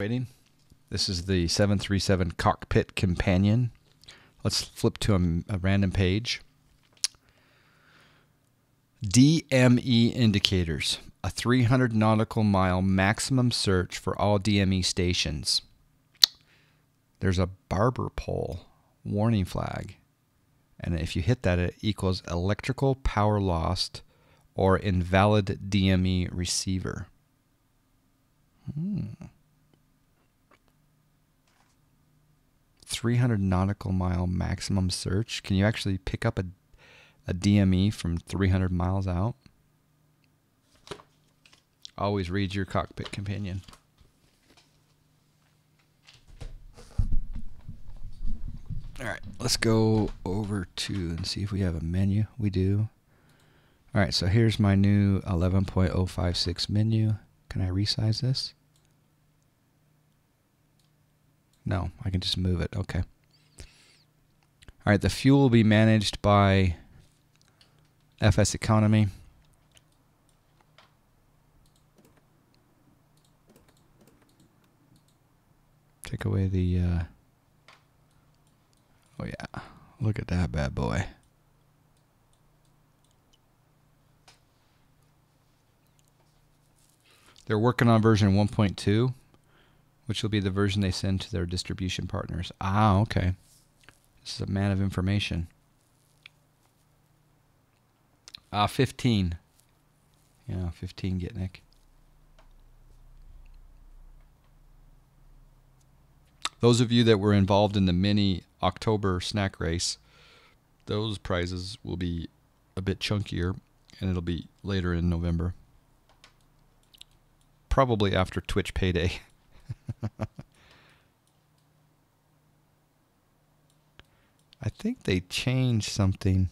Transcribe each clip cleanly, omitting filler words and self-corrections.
Waiting. This is the 737 Cockpit Companion. Let's flip to a random page. DME indicators. A 300 nautical mile maximum search for all DME stations. There's a barber pole warning flag. And if you hit that, it equals electrical power lost or invalid DME receiver. 300 nautical mile maximum search. Can you actually pick up a DME from 300 miles out? Always read your Cockpit Companion. Alright, let's go over to and see if we have a menu. We do. Alright, so here's my new 11.056 menu. Can I resize this? No, I can just move it. Okay. Alright, the fuel will be managed by FS Economy. Take away the... oh yeah, look at that bad boy. They're working on version 1.2, which will be the version they send to their distribution partners. Ah, okay. This is a man of information. 15. Yeah, 15 Gitnick. Those of you that were involved in the mini October snack race, those prizes will be a bit chunkier, and it'll be later in November. Probably after Twitch payday. I think they changed something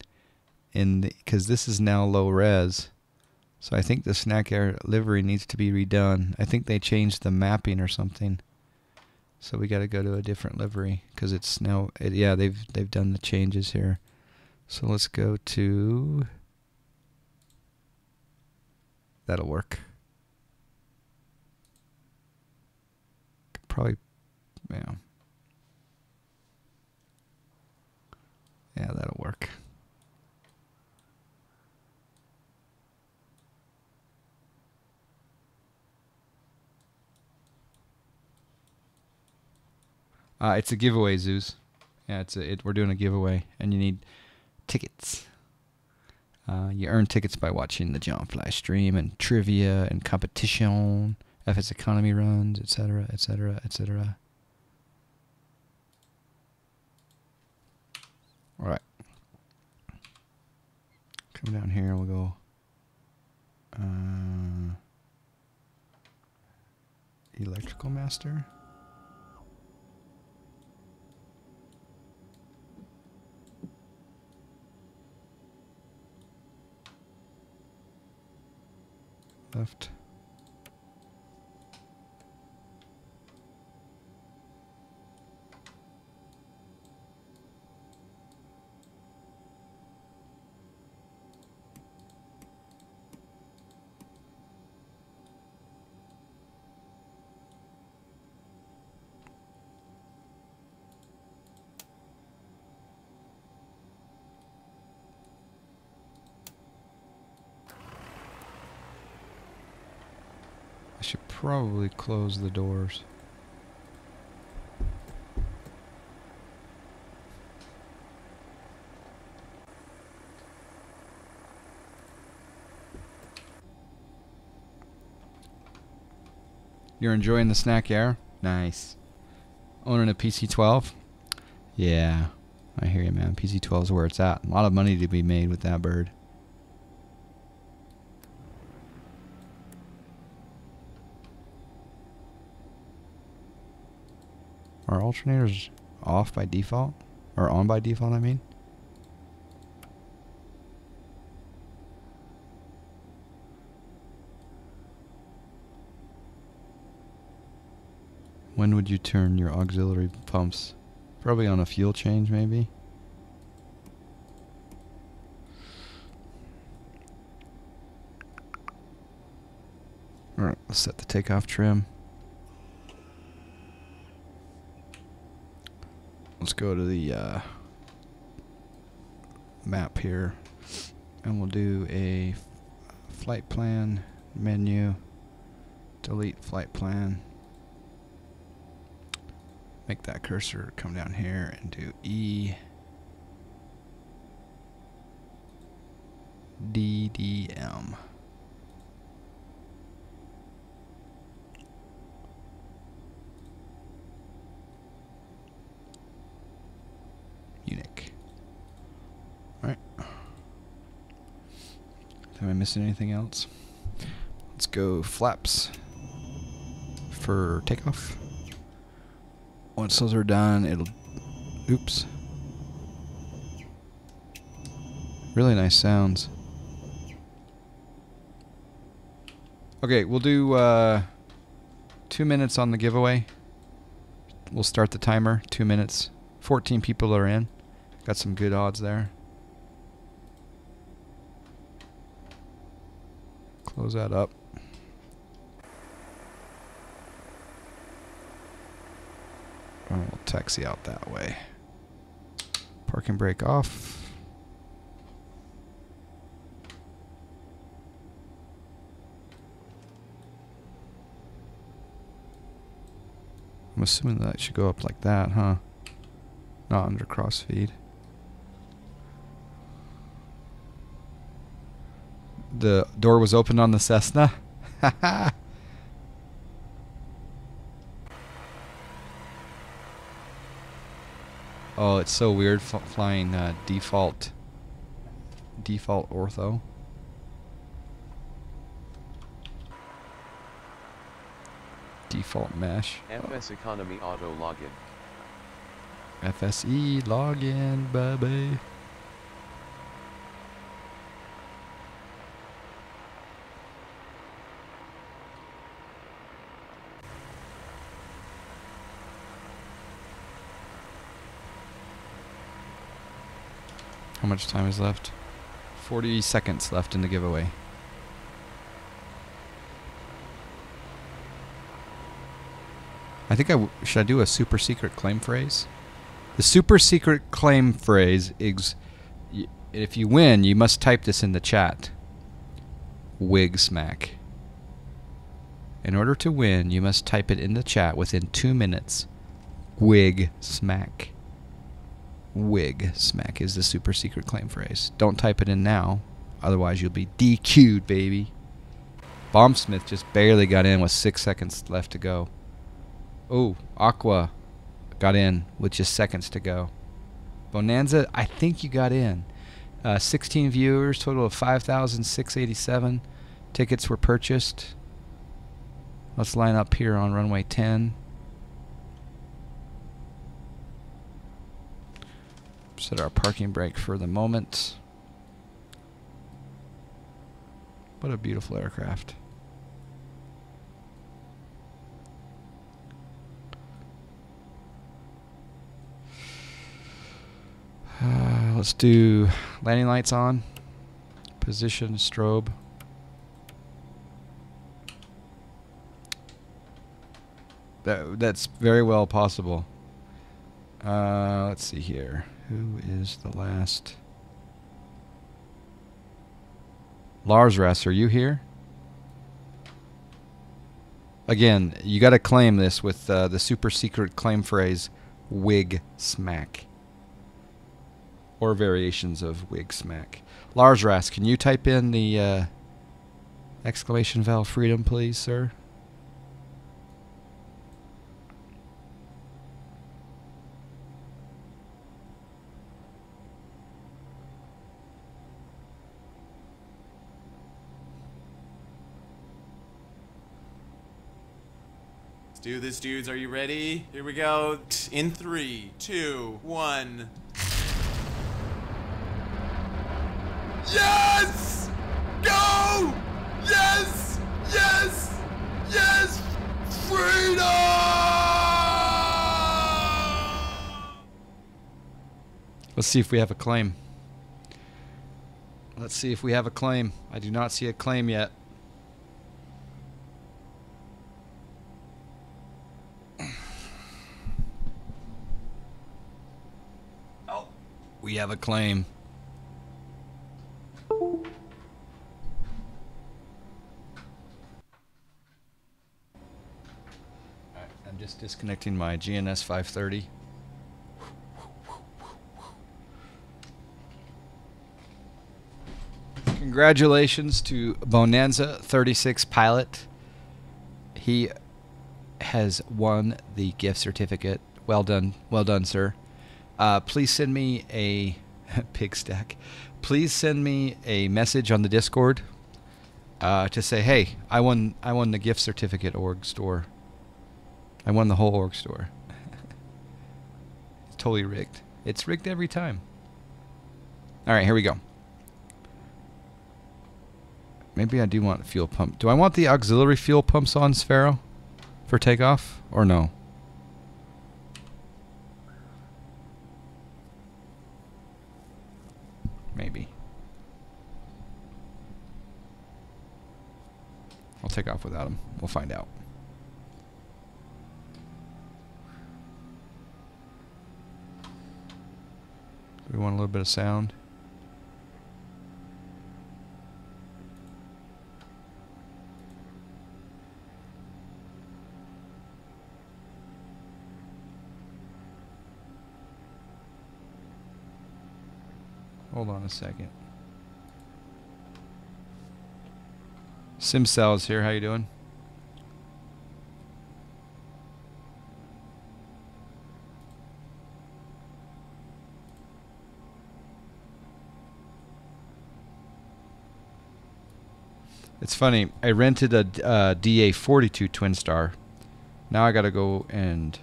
in the, because this is now low res. So I think the Snack Air livery needs to be redone. I think they changed the mapping or something. So we got to go to a different livery because it's now yeah, they've done the changes here. So let's go to, that'll work. Probably, yeah. Yeah, that'll work. It's a giveaway, Zeus. Yeah, we're doing a giveaway, and you need tickets. You earn tickets by watching the John Fly stream and trivia and competition, FS Economy runs, etc., etc., etc. All right. Come down here. We'll go. Electrical Master. Left. I should probably close the doors. You're enjoying the Snack Air? Nice. Owning a PC-12? Yeah, I hear you, man. PC-12 is where it's at. A lot of money to be made with that bird. Are alternators off by default? Or on by default, I mean? When would you turn your auxiliary pumps? Probably on a fuel change, maybe? Alright, let's set the takeoff trim. Let's go to the map here, and we'll do a flight plan menu, delete flight plan, make that cursor come down here and do EDDM. Munich. Alright. Am I missing anything else? Let's go flaps for takeoff. Once those are done, it'll... Oops. Really nice sounds. Okay, we'll do 2 minutes on the giveaway. We'll start the timer. 2 minutes. 14 people are in. Got some good odds there. Close that up. And we'll taxi out that way. Parking brake off. I'm assuming that should go up like that, huh? Not under crossfeed. The door was opened on the Cessna. Oh, it's so weird flying default ortho. Default mesh. FS Economy Auto Login. FSE login, baby. How much time is left? 40 seconds left in the giveaway. I think should I do a super secret claim phrase? The super secret claim phrase is, if you win, you must type this in the chat. Wig smack. In order to win, you must type it in the chat within 2 minutes. Wig smack. Wig smack is the super secret claim phrase. Don't type it in now, otherwise you'll be DQ'd, baby. Bombsmith just barely got in with 6 seconds left to go. Oh, Aqua got in with just seconds to go. Bonanza, I think you got in. 16 viewers, total of 5,687. Tickets were purchased. Let's line up here on runway 10. Set our parking brake for the moment. What a beautiful aircraft. Let's do landing lights on. Position, strobe. That's very well possible. Let's see here. Who is the last? Lars Rass, are you here? Again, you got to claim this with the super secret claim phrase, wig smack. Or variations of wig smack. Lars Rass, can you type in the exclamation valve freedom, please, sir? Do this, dudes. Are you ready? Here we go. In 3, 2, 1. Yes! Go! Yes! Yes! Yes! Freedom! Let's see if we have a claim. Let's see if we have a claim. I do not see a claim yet. We have a claim. I'm just disconnecting my GNS 530. Congratulations to Bonanza 36 pilot. He has won the gift certificate. Well done, sir. Please send me a pig stack. Please send me a message on the Discord to say, hey, I won the gift certificate org store. I won the whole org store. It's totally rigged. It's rigged every time. All right, here we go. Maybe I do want a fuel pump. Do I want the auxiliary fuel pumps on Sphero for takeoff or no? Maybe. I'll take off without them. We'll find out. Do we want a little bit of sound? Hold on a second. SimCell's here. How you doing? It's funny. I rented a DA-62 Twin Star. Now I got to go and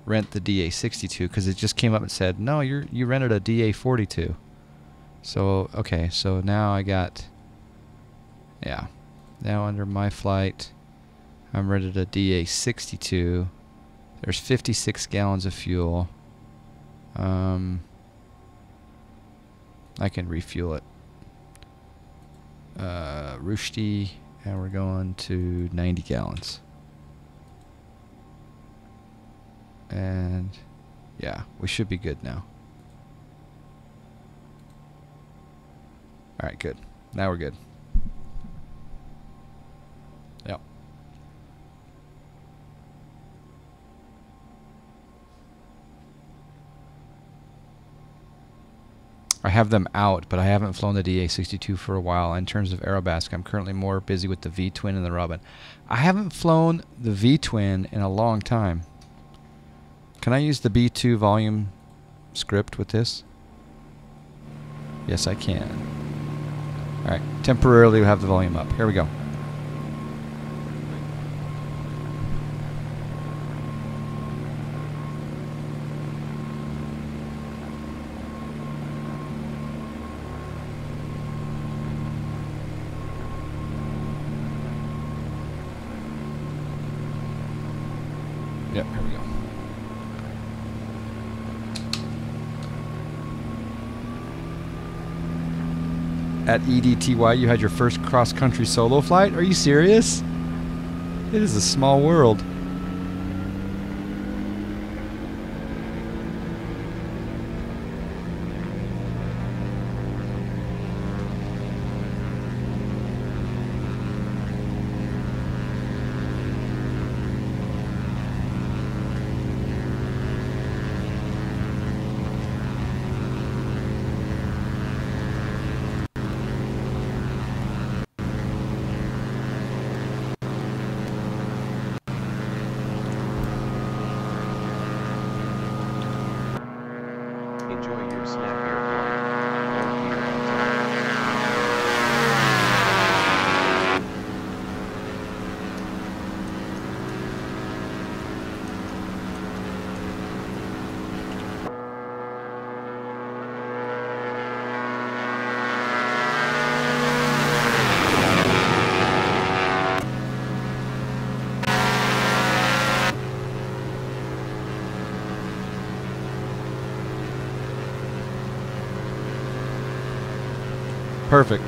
rent the DA-62 because it just came up and said, "No, you rented a DA-42." So, okay, so now I got, yeah, now under my flight, I'm rented a DA-62. There's 56 gallons of fuel. I can refuel it. Rushdie, and we're going to 90 gallons. And, yeah, we should be good now. Alright, good. Now we're good. Yep. I have them out, but I haven't flown the DA-62 for a while. In terms of Aerobask, I'm currently more busy with the V-Twin and the Robin. I haven't flown the V-Twin in a long time. Can I use the B2 volume script with this? Yes, I can. Alright, temporarily we have the volume up. Here we go. Yep, here we go. At EDTY, you had your first cross-country solo flight? Are you serious? It is a small world. Enjoy your snack airplane. Hold here. Perfect.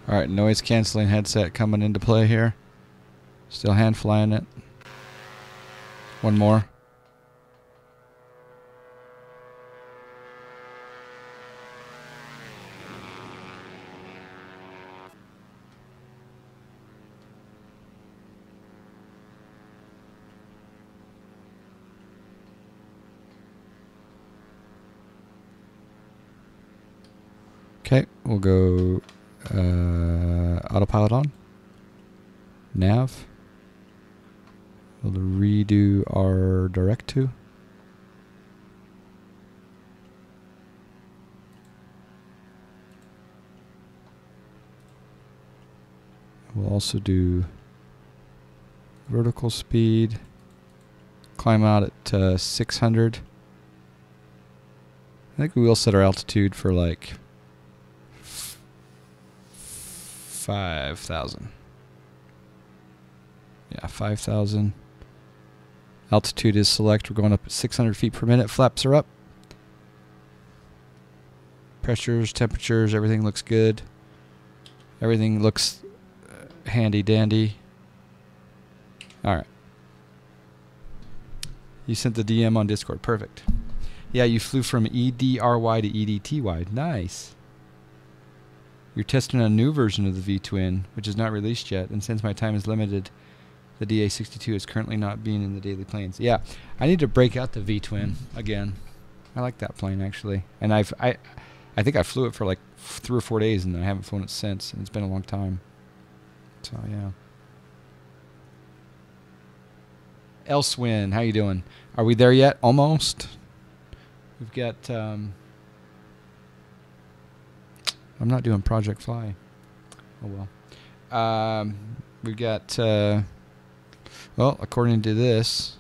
Alright, noise canceling headset coming into play here. Still hand flying it. One more. Okay, we'll go autopilot on. Nav. We'll redo our direct to. We'll also do vertical speed. Climb out at 600. I think we will set our altitude for like 5,000. Yeah, 5,000. Altitude is select. We're going up at 600 feet per minute. Flaps are up. Pressures, temperatures, everything looks good. Everything looks handy dandy. Alright. You sent the DM on Discord. Perfect. Yeah, you flew from EDRY to EDTY. Nice. You're testing a new version of the V-Twin, which is not released yet, and since my time is limited, the DA-62 is currently not being in the daily planes. Yeah, I need to break out the V-Twin again. I like that plane, actually. And I think I flew it for like 3 or 4 days, and I haven't flown it since, and it's been a long time. So, yeah. Elsewin, how you doing? Are we there yet? Almost. We've got... I'm not doing Project Fly. Oh well. We've got, well, according to this,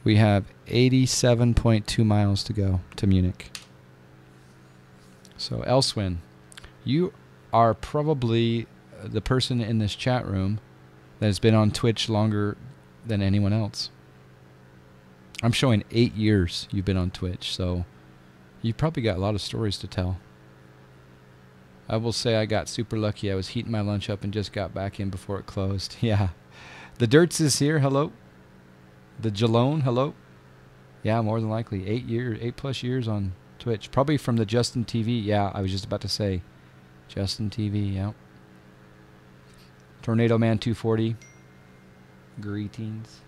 we have 87.2 miles to go to Munich. So, Elsewin, you are probably the person in this chat room that has been on Twitch longer than anyone else. I'm showing 8 years you've been on Twitch, so you've probably got a lot of stories to tell. I will say I got super lucky. I was heating my lunch up and just got back in before it closed. Yeah. The Dirts is here. Hello. The Jalone. Hello. Yeah, more than likely. 8 years, 8+ years on Twitch. Probably from the Justin TV. Yeah, I was just about to say. Justin TV, yeah. Tornado Man 240. Greetings.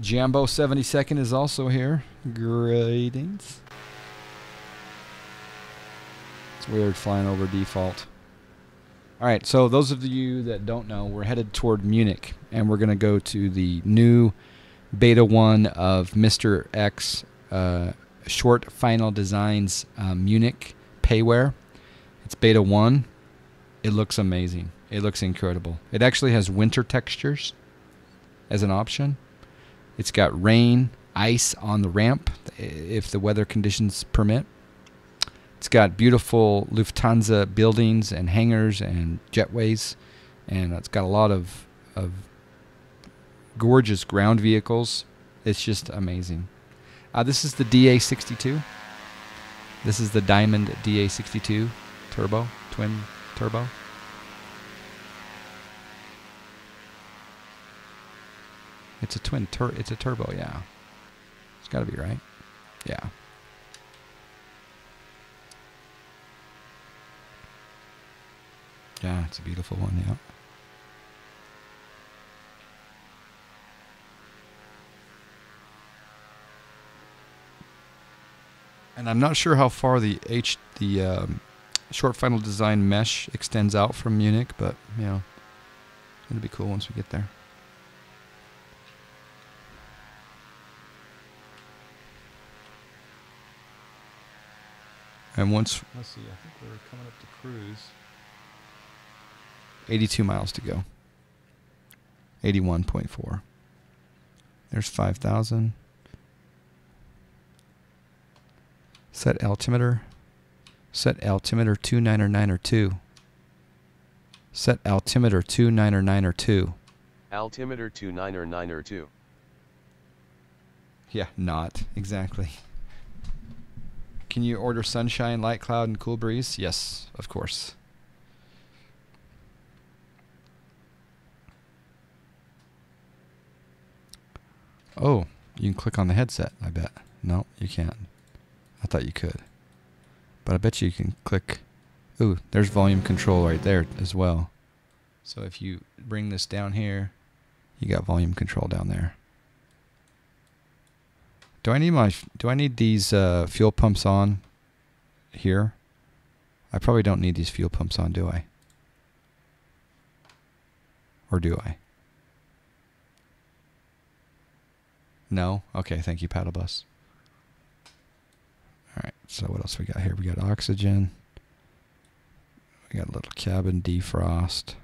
Jambo 72nd is also here. Greetings. It's weird flying over default. Alright, so those of you that don't know, we're headed toward Munich, and we're going to go to the new Beta 1 of MisterX ShortFinal Designs Munich payware. It's Beta 1. It looks amazing. It looks incredible. It actually has winter textures as an option. It's got rain, ice on the ramp, if the weather conditions permit. It's got beautiful Lufthansa buildings and hangars and jetways. And it's got a lot of gorgeous ground vehicles. It's just amazing. This is the DA-62. This is the Diamond DA-62 turbo, twin turbo. It's a twin it's a turbo, yeah. It's got to be right. Yeah. Yeah, it's a beautiful one, yeah. And I'm not sure how far the ShortFinal design mesh extends out from Munich, but you know, it'll be cool once we get there. And once, let's see, I think we're coming up to cruise. 82 miles to go. 81.4. There's 5,000. Set altimeter. Set altimeter 29 or 9 or 2. Set altimeter 29 or 9 or 2. Altimeter 29 or 9 or 2. Yeah, not. Exactly. Can you order sunshine, light cloud, and cool breeze? Yes, of course. Oh, you can click on the headset, I bet. No, you can't. I thought you could. But I bet you can click. Ooh, there's volume control right there as well. So if you bring this down here, you got volume control down there. Do I need these fuel pumps on here? I probably don't need these fuel pumps on, do I? Or do I? No? Okay, thank you, paddle bus. Alright, so what else we got here? We got oxygen. We got a little cabin defrost.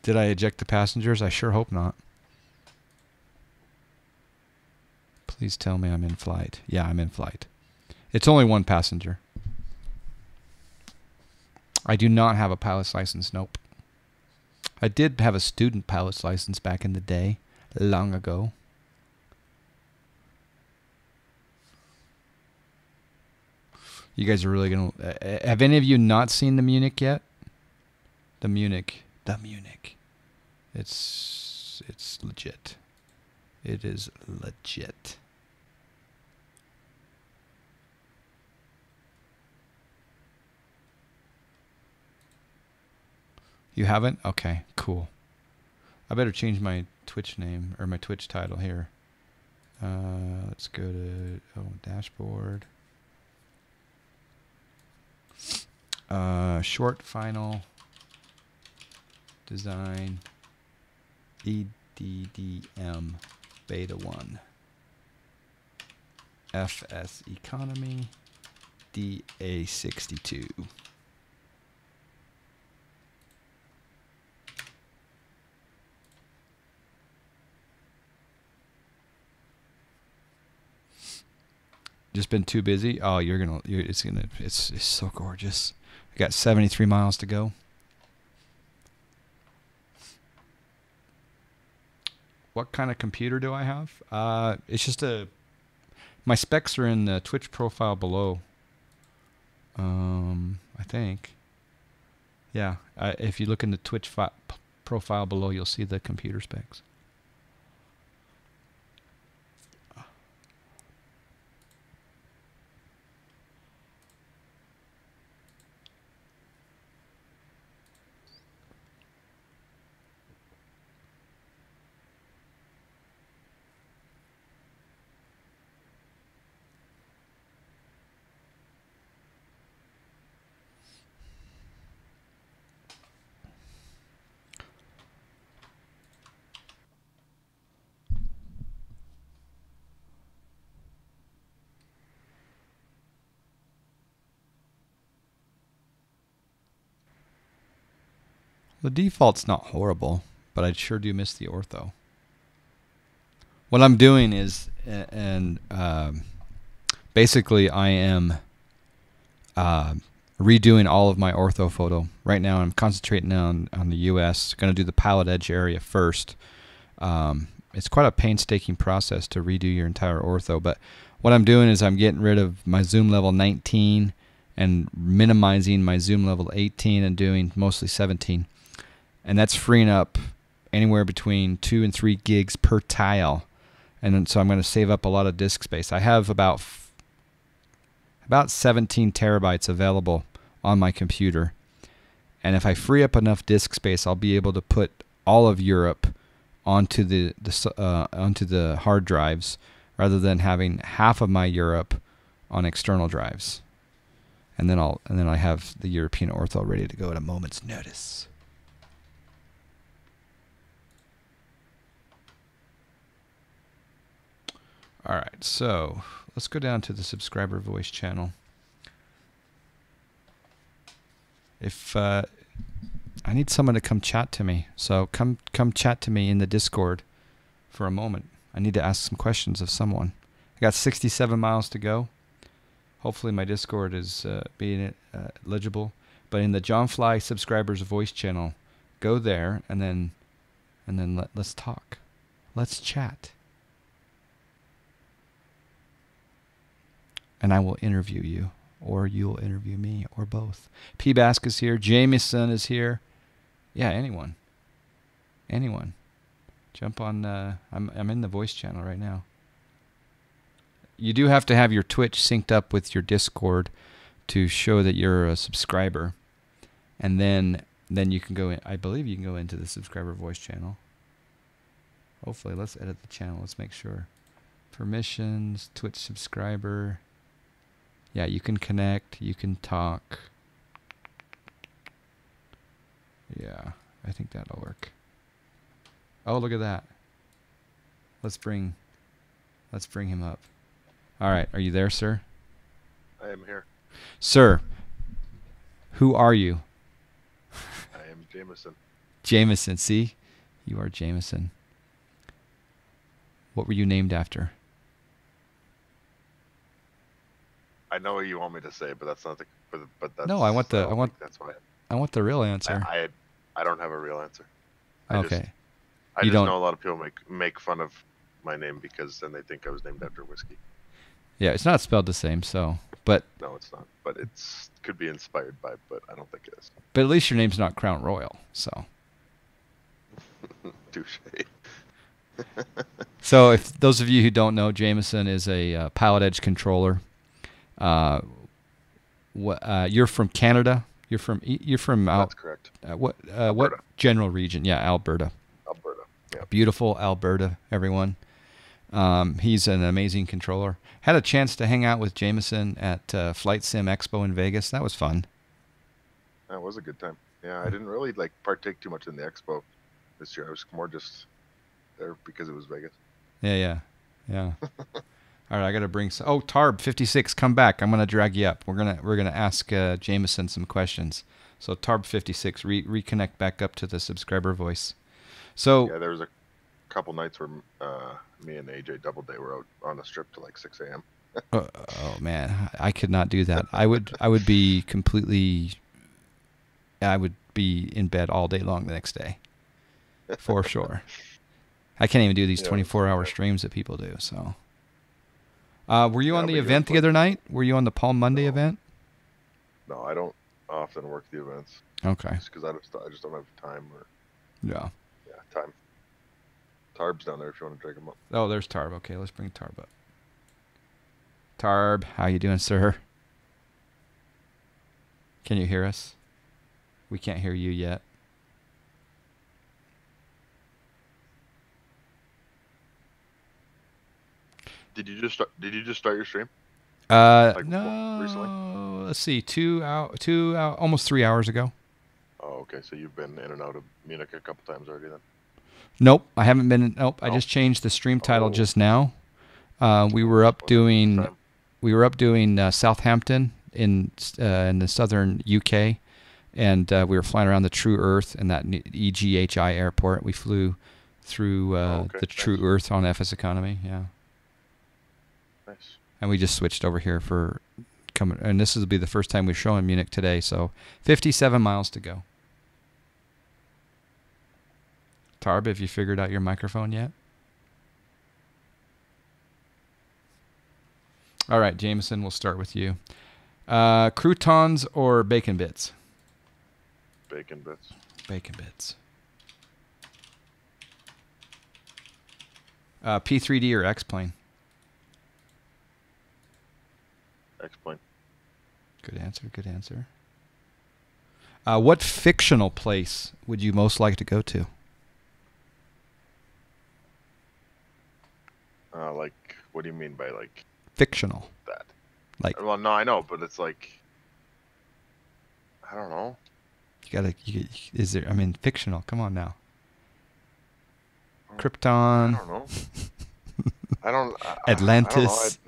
Did I eject the passengers? I sure hope not. Please tell me I'm in flight. Yeah, I'm in flight. It's only one passenger. I do not have a pilot's license. Nope. I did have a student pilot's license back in the day, long ago. You guys are really going to... have any of you not seen the Munich yet? The Munich. It's legit. It is legit. You haven't? Okay, cool. I better change my Twitch name, or my Twitch title here. Let's go to dashboard. ShortFinal design EDDM beta 1 FS economy DA-62. Just been too busy. Oh, it's so gorgeous. I got 73 miles to go. What kind of computer do I have? It's just my specs are in the Twitch profile below. I think. Yeah, if you look in the Twitch profile below, you'll see the computer specs. The default's not horrible, but I sure do miss the ortho. What I'm doing is, basically I am redoing all of my ortho photo. Right now I'm concentrating on the US. Going to do the pallet edge area first. It's quite a painstaking process to redo your entire ortho, but what I'm doing is I'm getting rid of my zoom level 19 and minimizing my zoom level 18 and doing mostly 17. And that's freeing up anywhere between 2 and 3 gigs per tile. And then, so I'm going to save up a lot of disk space. I have about 17 terabytes available on my computer. And if I free up enough disk space, I'll be able to put all of Europe onto the hard drives rather than having half of my Europe on external drives. And then I have the European ortho ready to go at a moment's notice. Alright, so let's go down to the subscriber voice channel. If I need someone to come chat to me, so come chat to me in the Discord for a moment. I need to ask some questions of someone. I got 67 miles to go. Hopefully my Discord is being legible. But in the John Fly subscribers voice channel, go there and then let's talk. Let's chat. And I will interview you, or you'll interview me, or both. P. Bask is here. Jameson is here. Yeah, anyone. Anyone. Jump on. I'm in the voice channel right now. You do have to have your Twitch synced up with your Discord to show that you're a subscriber, and then you can go in. I believe you can go into the subscriber voice channel. Hopefully, let's edit the channel. Let's make sure. Permissions, Twitch subscriber. Yeah, you can connect. You can talk. Yeah, I think that'll work. Oh, look at that. Let's bring him up. All right, are you there, sir? I am here. Sir, who are you? I am Jameson. Jameson, see? You are Jameson. What were you named after? I know what you want me to say, but that's not the. But that's. No, I want the. That's why. I want the real answer. I don't have a real answer. Okay. I just know a lot of people make fun of my name because then they think I was named after whiskey. Yeah, it's not spelled the same, so. But. No, it's not. But it's could be inspired by, but I don't think it is. But at least your name's not Crown Royal, so. Touche. So, if those of you who don't know, Jameson is a Pilot Edge controller. You're from Canada. You're from That's correct. What general region? Yeah, Alberta. Alberta. Yeah. Beautiful Alberta, everyone. He's an amazing controller. Had a chance to hang out with Jameson at Flight Sim Expo in Vegas. That was fun. That was a good time. Yeah, I didn't really partake too much in the expo this year. I was more just there because it was Vegas. Yeah. All right, I got to bring some. Oh, Tarb 56, come back. I'm gonna drag you up. We're gonna ask Jameson some questions. So Tarb 56, reconnect back up to the subscriber voice. So yeah, there was a couple nights where me and AJ Doubleday were out on the strip till 6 a.m. Oh man, I could not do that. I would be completely. I would be in bed all day long the next day, for sure. I can't even do these 24-hour streams that people do. So. Were you on the event the other night? Were you on the Palm Monday event? No, I don't often work the events. Okay. Just because I just don't have time or. Yeah. Yeah, time. Tarb's down there if you want to drag him up. Oh, there's Tarb. Okay, let's bring Tarb up. Tarb, how you doing, sir? Can you hear us? We can't hear you yet. Did you just start your stream? No. Recently? Let's see, 2 hours, almost 3 hours ago. Oh, okay. So you've been in and out of Munich a couple times already then? Nope, I haven't been. Nope, I just changed the stream title just now. We were up doing Southampton in the southern UK, and we were flying around the True Earth and that EGHI airport. We flew through the True Earth on FS Economy. Yeah. Nice. And we just switched over here for coming, and this will be the first time we're showing Munich today. So 57 miles to go. Tarb, have you figured out your microphone yet? All right, Jameson, we'll start with you. Croutons or bacon bits? Bacon bits. Bacon bits. P3D or X-Plane? X-Plane. Good answer, good answer. What fictional place would you most like to go to? What do you mean by fictional? that? Well, no, I know, but it's I don't know. Is there? I mean, fictional. Come on now. Krypton. I don't know. I don't. Atlantis.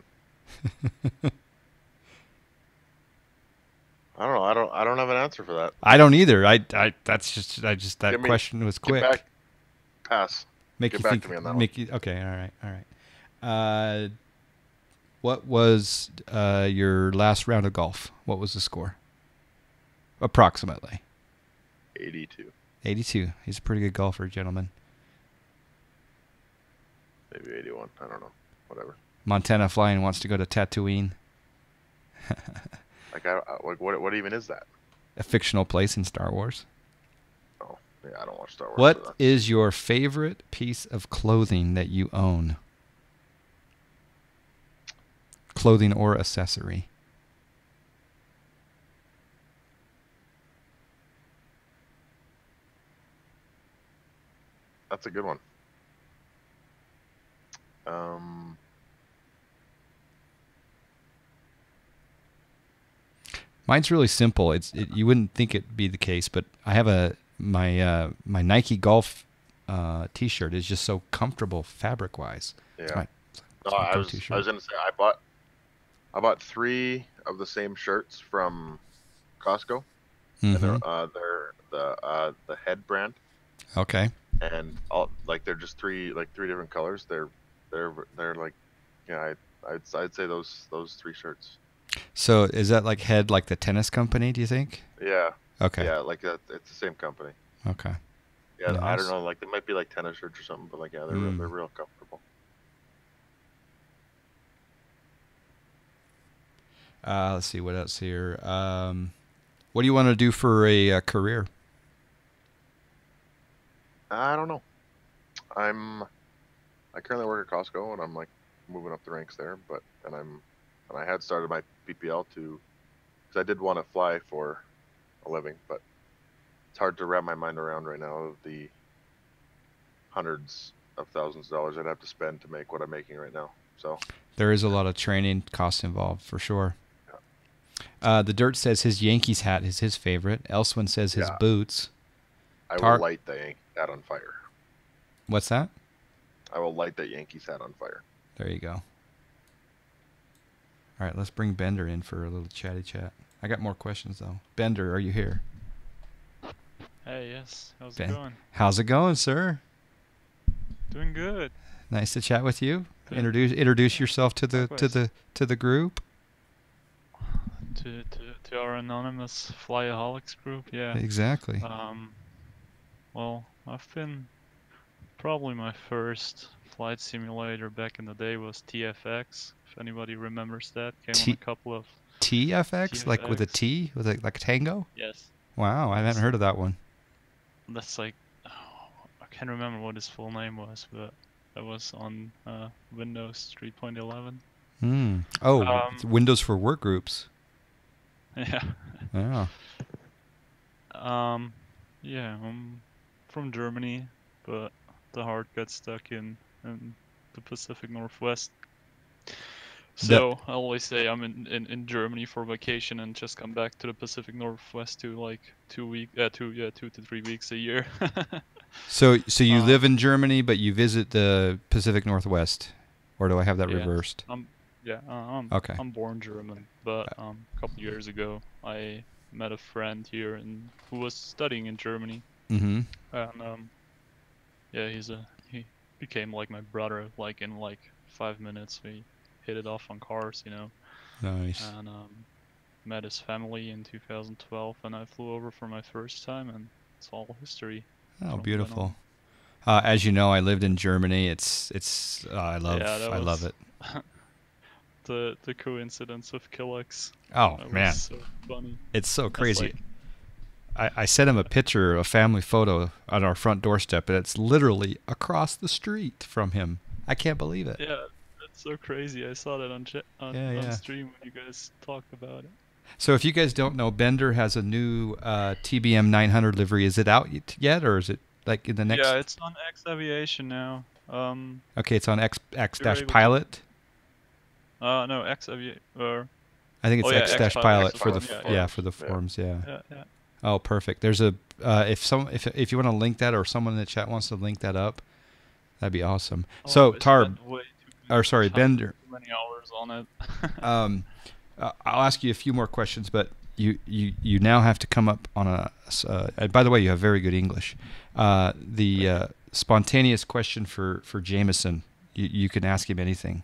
I I don't know. I don't have an answer for that. I don't either. That's just that Give me- question was quick. Get back. Pass. Make Get you back think. to me on that Make you okay. All right. What was your last round of golf? What was the score? Approximately. 82. 82. He's a pretty good golfer, gentlemen. Maybe 81. I don't know. Whatever. Montana Flying wants to go to Tatooine, Like, what even is that? a fictional place in Star Wars. Oh, yeah, I don't watch Star Wars. so What that's- is your favorite piece of clothing that you own? Clothing or accessory? That's a good one. Um, Mine's really simple. You wouldn't think it'd be the case, but I have my Nike golf T-shirt is just so comfortable fabric wise. yeah. It's No, my I was go-to shirt. gonna say I bought 3 of the same shirts from Costco, and Mhm. they're the head brand, Okay. and they're just three different colors. They're like, yeah, I'd say those 3 shirts. So is that like Head, like the tennis company? Do you think? Yeah, Okay. yeah, like it's the same company. Okay. Yeah, I Nice. don't know, like they might be like tennis shirts or something, but like yeah, Mm. they're real comfortable. Let's see what else here. What do you want to do for a career? I don't know. I currently work at Costco, and I'm like moving up the ranks there. And I had started my PPL because I did want to fly for a living, but it's hard to wrap my mind around right now of the hundreds of thousands of dollars I'd have to spend to make what I'm making right now. So There is a lot of training costs involved for sure. The Dirt says his Yankees hat is his favorite. Elsewin says his Yeah. boots. I Tar- will light the Yankees hat on fire. What's that? I will light that Yankees hat on fire. There you go. All right, let's bring Bender in for a little chatty chat. I got more questions though. Bender, are you here? Hey, yes. How's Ben. it going? How's it going, sir? Doing good. Nice to chat with you. Good. Introduce yourself to the Likewise. to the group. To our anonymous Flyaholics group, yeah. Exactly. Well, I've been probably my first flight simulator back in the day was TFX. If anybody remembers that, came on a couple of TFX, like with a TFX. T, with like tango. yes. Wow, I haven't heard of that one. That's like I can't remember what his full name was, but that was on Windows 3.11. Hmm. Oh, it's Um, Windows for work groups. Yeah. Yeah. Yeah, I'm from Germany, but the heart got stuck in the Pacific Northwest. So I always say I'm in Germany for vacation and just come back to the Pacific Northwest to like 2 to 3 weeks a year. So you Um, live in Germany, but you visit the Pacific Northwest, or do I have that Yes. reversed? Okay. I'm born German, but a couple years ago I met a friend here who was studying in Germany, Mm-hmm. and yeah, he became like my brother. Like in like 5 minutes, we hit it off on cars, Nice. and met his family in 2012, and I flew over for my first time, and it's all history. Oh, from then beautiful. As you know, I lived in Germany. I love that love was- it. The coincidence of Killex. Oh That man, was so funny. it's so That's crazy. like- I sent him a picture, a family photo on our front doorstep, and it's literally across the street from him. I can't believe it. Yeah, that's so crazy. I saw that on Yeah. stream when you guys talked about it. So if you guys don't know, Bender has a new TBM 900 livery. Is it out yet, or is it like in the next? Yeah, it's on X Aviation now. Okay, it's on X You're dash able to- pilot. No, X Aviation. I think it's Oh, yeah, X dash X-Pilot, pilot for the X-Pilot, yeah, yeah. for the Yeah. forms. Yeah. Yeah. Oh, perfect. There's a if you want to link that, or someone in the chat wants to link that up, that'd be awesome. So I Tarb, spent way too or sorry, much Bender. too many hours on it. I'll ask you a few more questions, but you now have to come up on a. By the way, you have very good English. The spontaneous question for Jameson. You can ask him anything.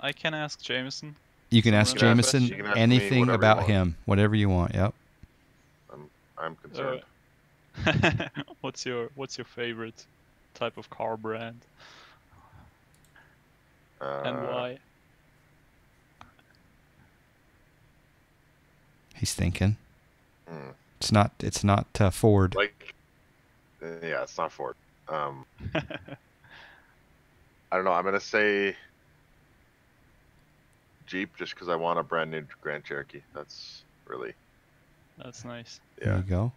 I can ask Jameson. You can ask random Jameson question. You can ask me anything whatever you about want. him, whatever you want. Yep. I'm concerned. What's your favorite type of car brand and why? He's thinking. Hmm. It's not Ford. Like, yeah, it's not Ford. I don't know. I'm gonna say Jeep just because I want a brand new Grand Cherokee. That's really, That's nice. There yeah. you go.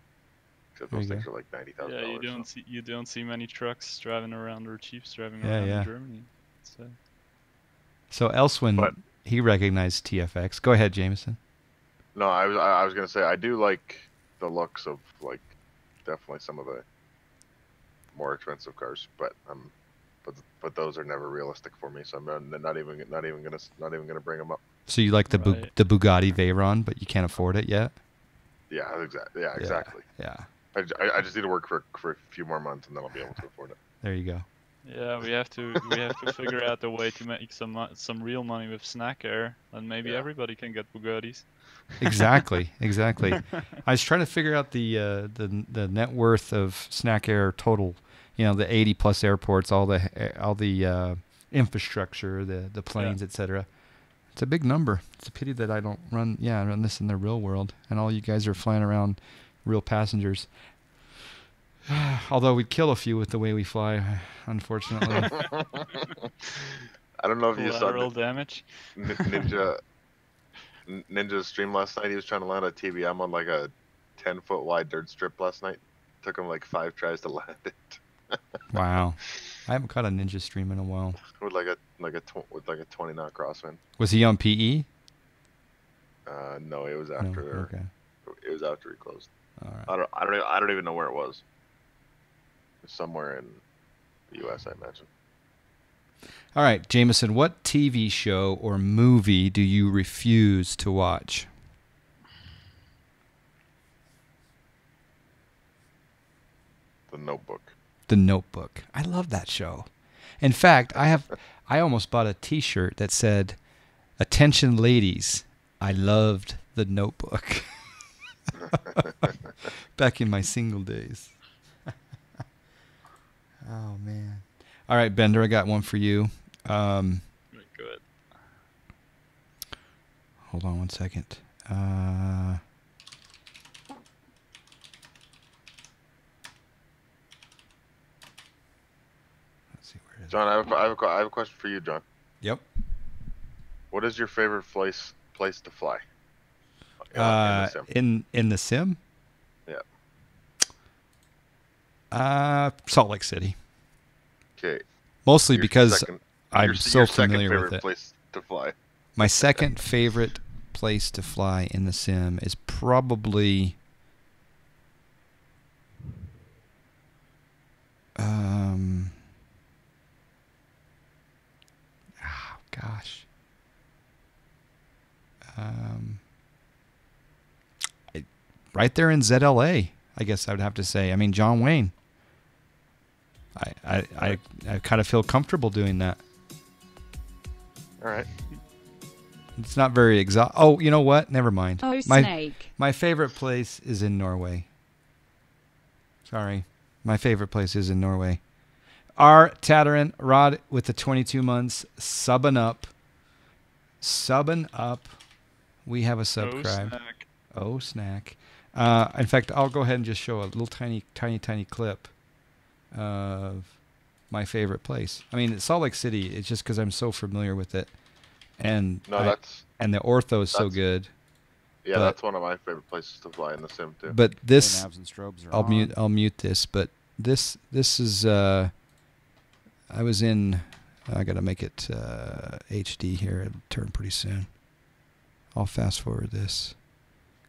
Except There those you things go. are like $90,000. Yeah, so. you don't see many trucks driving around or Jeeps driving Yeah, around yeah. in Germany. So So Elswin, But- he recognized TFX. Go ahead, Jameson. No, I was gonna say I do like the looks of like definitely some of the more expensive cars, but but those are never realistic for me, so I'm not even gonna bring them up. So you like the Right. the Bugatti Veyron, but you can't afford it yet. Yeah, exactly. Yeah, exactly. Yeah. I just need to work for a few more months and then I'll be able to afford it. There you go. yeah, we have to figure out a way to make some real money with Snack Air, and maybe Yeah. everybody can get Bugattis. Exactly. I was trying to figure out the net worth of Snack Air total. You know, the 80 plus airports, all the infrastructure, the planes, etc. It's a big number. It's a pity that I don't run this in the real world, and all you guys are flying around real passengers. Although we'd kill a few with the way we fly, unfortunately. I don't know if you saw Collateral damage. Ninja's stream last night. He was trying to land a TBM on like a 10-foot wide dirt strip last night. Took him like 5 tries to land it. Wow. I haven't caught a ninja stream in a while. with like a 20 knot crosswind. Was he on PE? No, it was No. after. Okay. It was after he closed. All right. I don't even know where it was. It was somewhere in the U.S. I imagine. All right, Jameson, what TV show or movie do you refuse to watch? The Notebook. The Notebook. I love that show. In fact, I almost bought a T-shirt that said, "Attention, ladies, I loved The Notebook." Back in my single days. Oh man. All right, Bender, I got one for you. Good. Hold on one second. Let's see where it is. John, I have a question for you, John. Yep. What is your favorite place to fly? In the sim? In the sim? Yeah. Salt Lake City. Okay. Mostly Your because second- I'm your so second familiar favorite with it. place to fly. My second favorite place to fly in the sim is probably gosh. Right there in ZLA, I guess I would have to say. I mean, John Wayne. I kind of feel comfortable doing that. All right. It's not very Oh, you know what? Never mind. Oh, Snake. My favorite place is in Norway. Sorry. My favorite place is in Norway. R. Tatterin, Rod with the 22 months, subbing up. Subbing up. We have a subscribe. Snack. Oh, snack. In fact, I'll go ahead and just show a little tiny clip of my favorite place. I mean, Salt Lake City, it's just because I'm so familiar with it. And No, and the ortho is so that's- good. Yeah, But- that's one of my favorite places to fly in the sim too. But this, Nabs and strobes are I'll mute this. But this is I was in. I gotta make it HD here. It'll turn pretty soon. I'll fast forward this.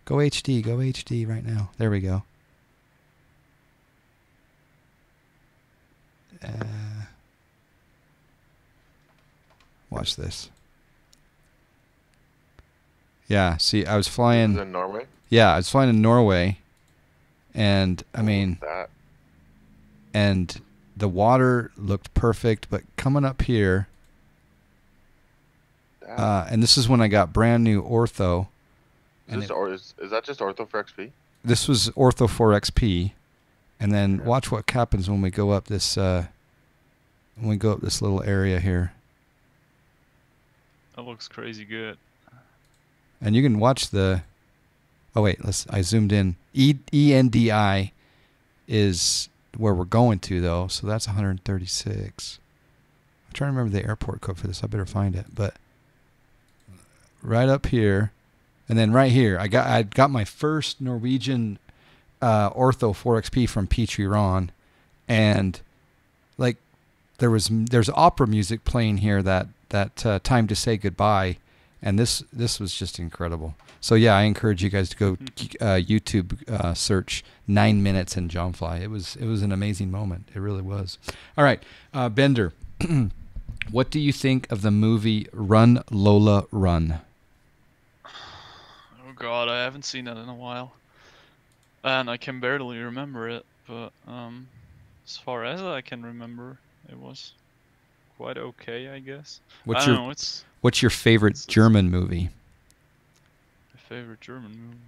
Go HD right now. There we go. Watch this. Yeah. See, I was This is flying. in Norway. Yeah, I was flying in Norway, and I mean, That. and the water looked perfect, but coming up here, and this is when I got brand new ortho. Is that just ortho for XP? This was ortho 4XP, and then watch what happens when we go up this little area here. That looks crazy good. And you can watch the. Oh wait, I zoomed in. ENDI is where we're going to though, so that's 136. I'm trying to remember the airport code for this. I better find it. But right up here, and then right here, I got my first Norwegian ortho 4XP from Petrie Ron, and like there's opera music playing here that time to say goodbye, and this was just incredible. So yeah, I encourage you guys to go YouTube search 9 minutes in Jonfly. It was an amazing moment. It really was. All right, Bender, what do you think of the movie Run Lola Run? Oh God, I haven't seen that in a while, and I can barely remember it. But as far as I can remember, it was quite okay, I guess. What's I don't know. your favorite German movie? My favorite German movie?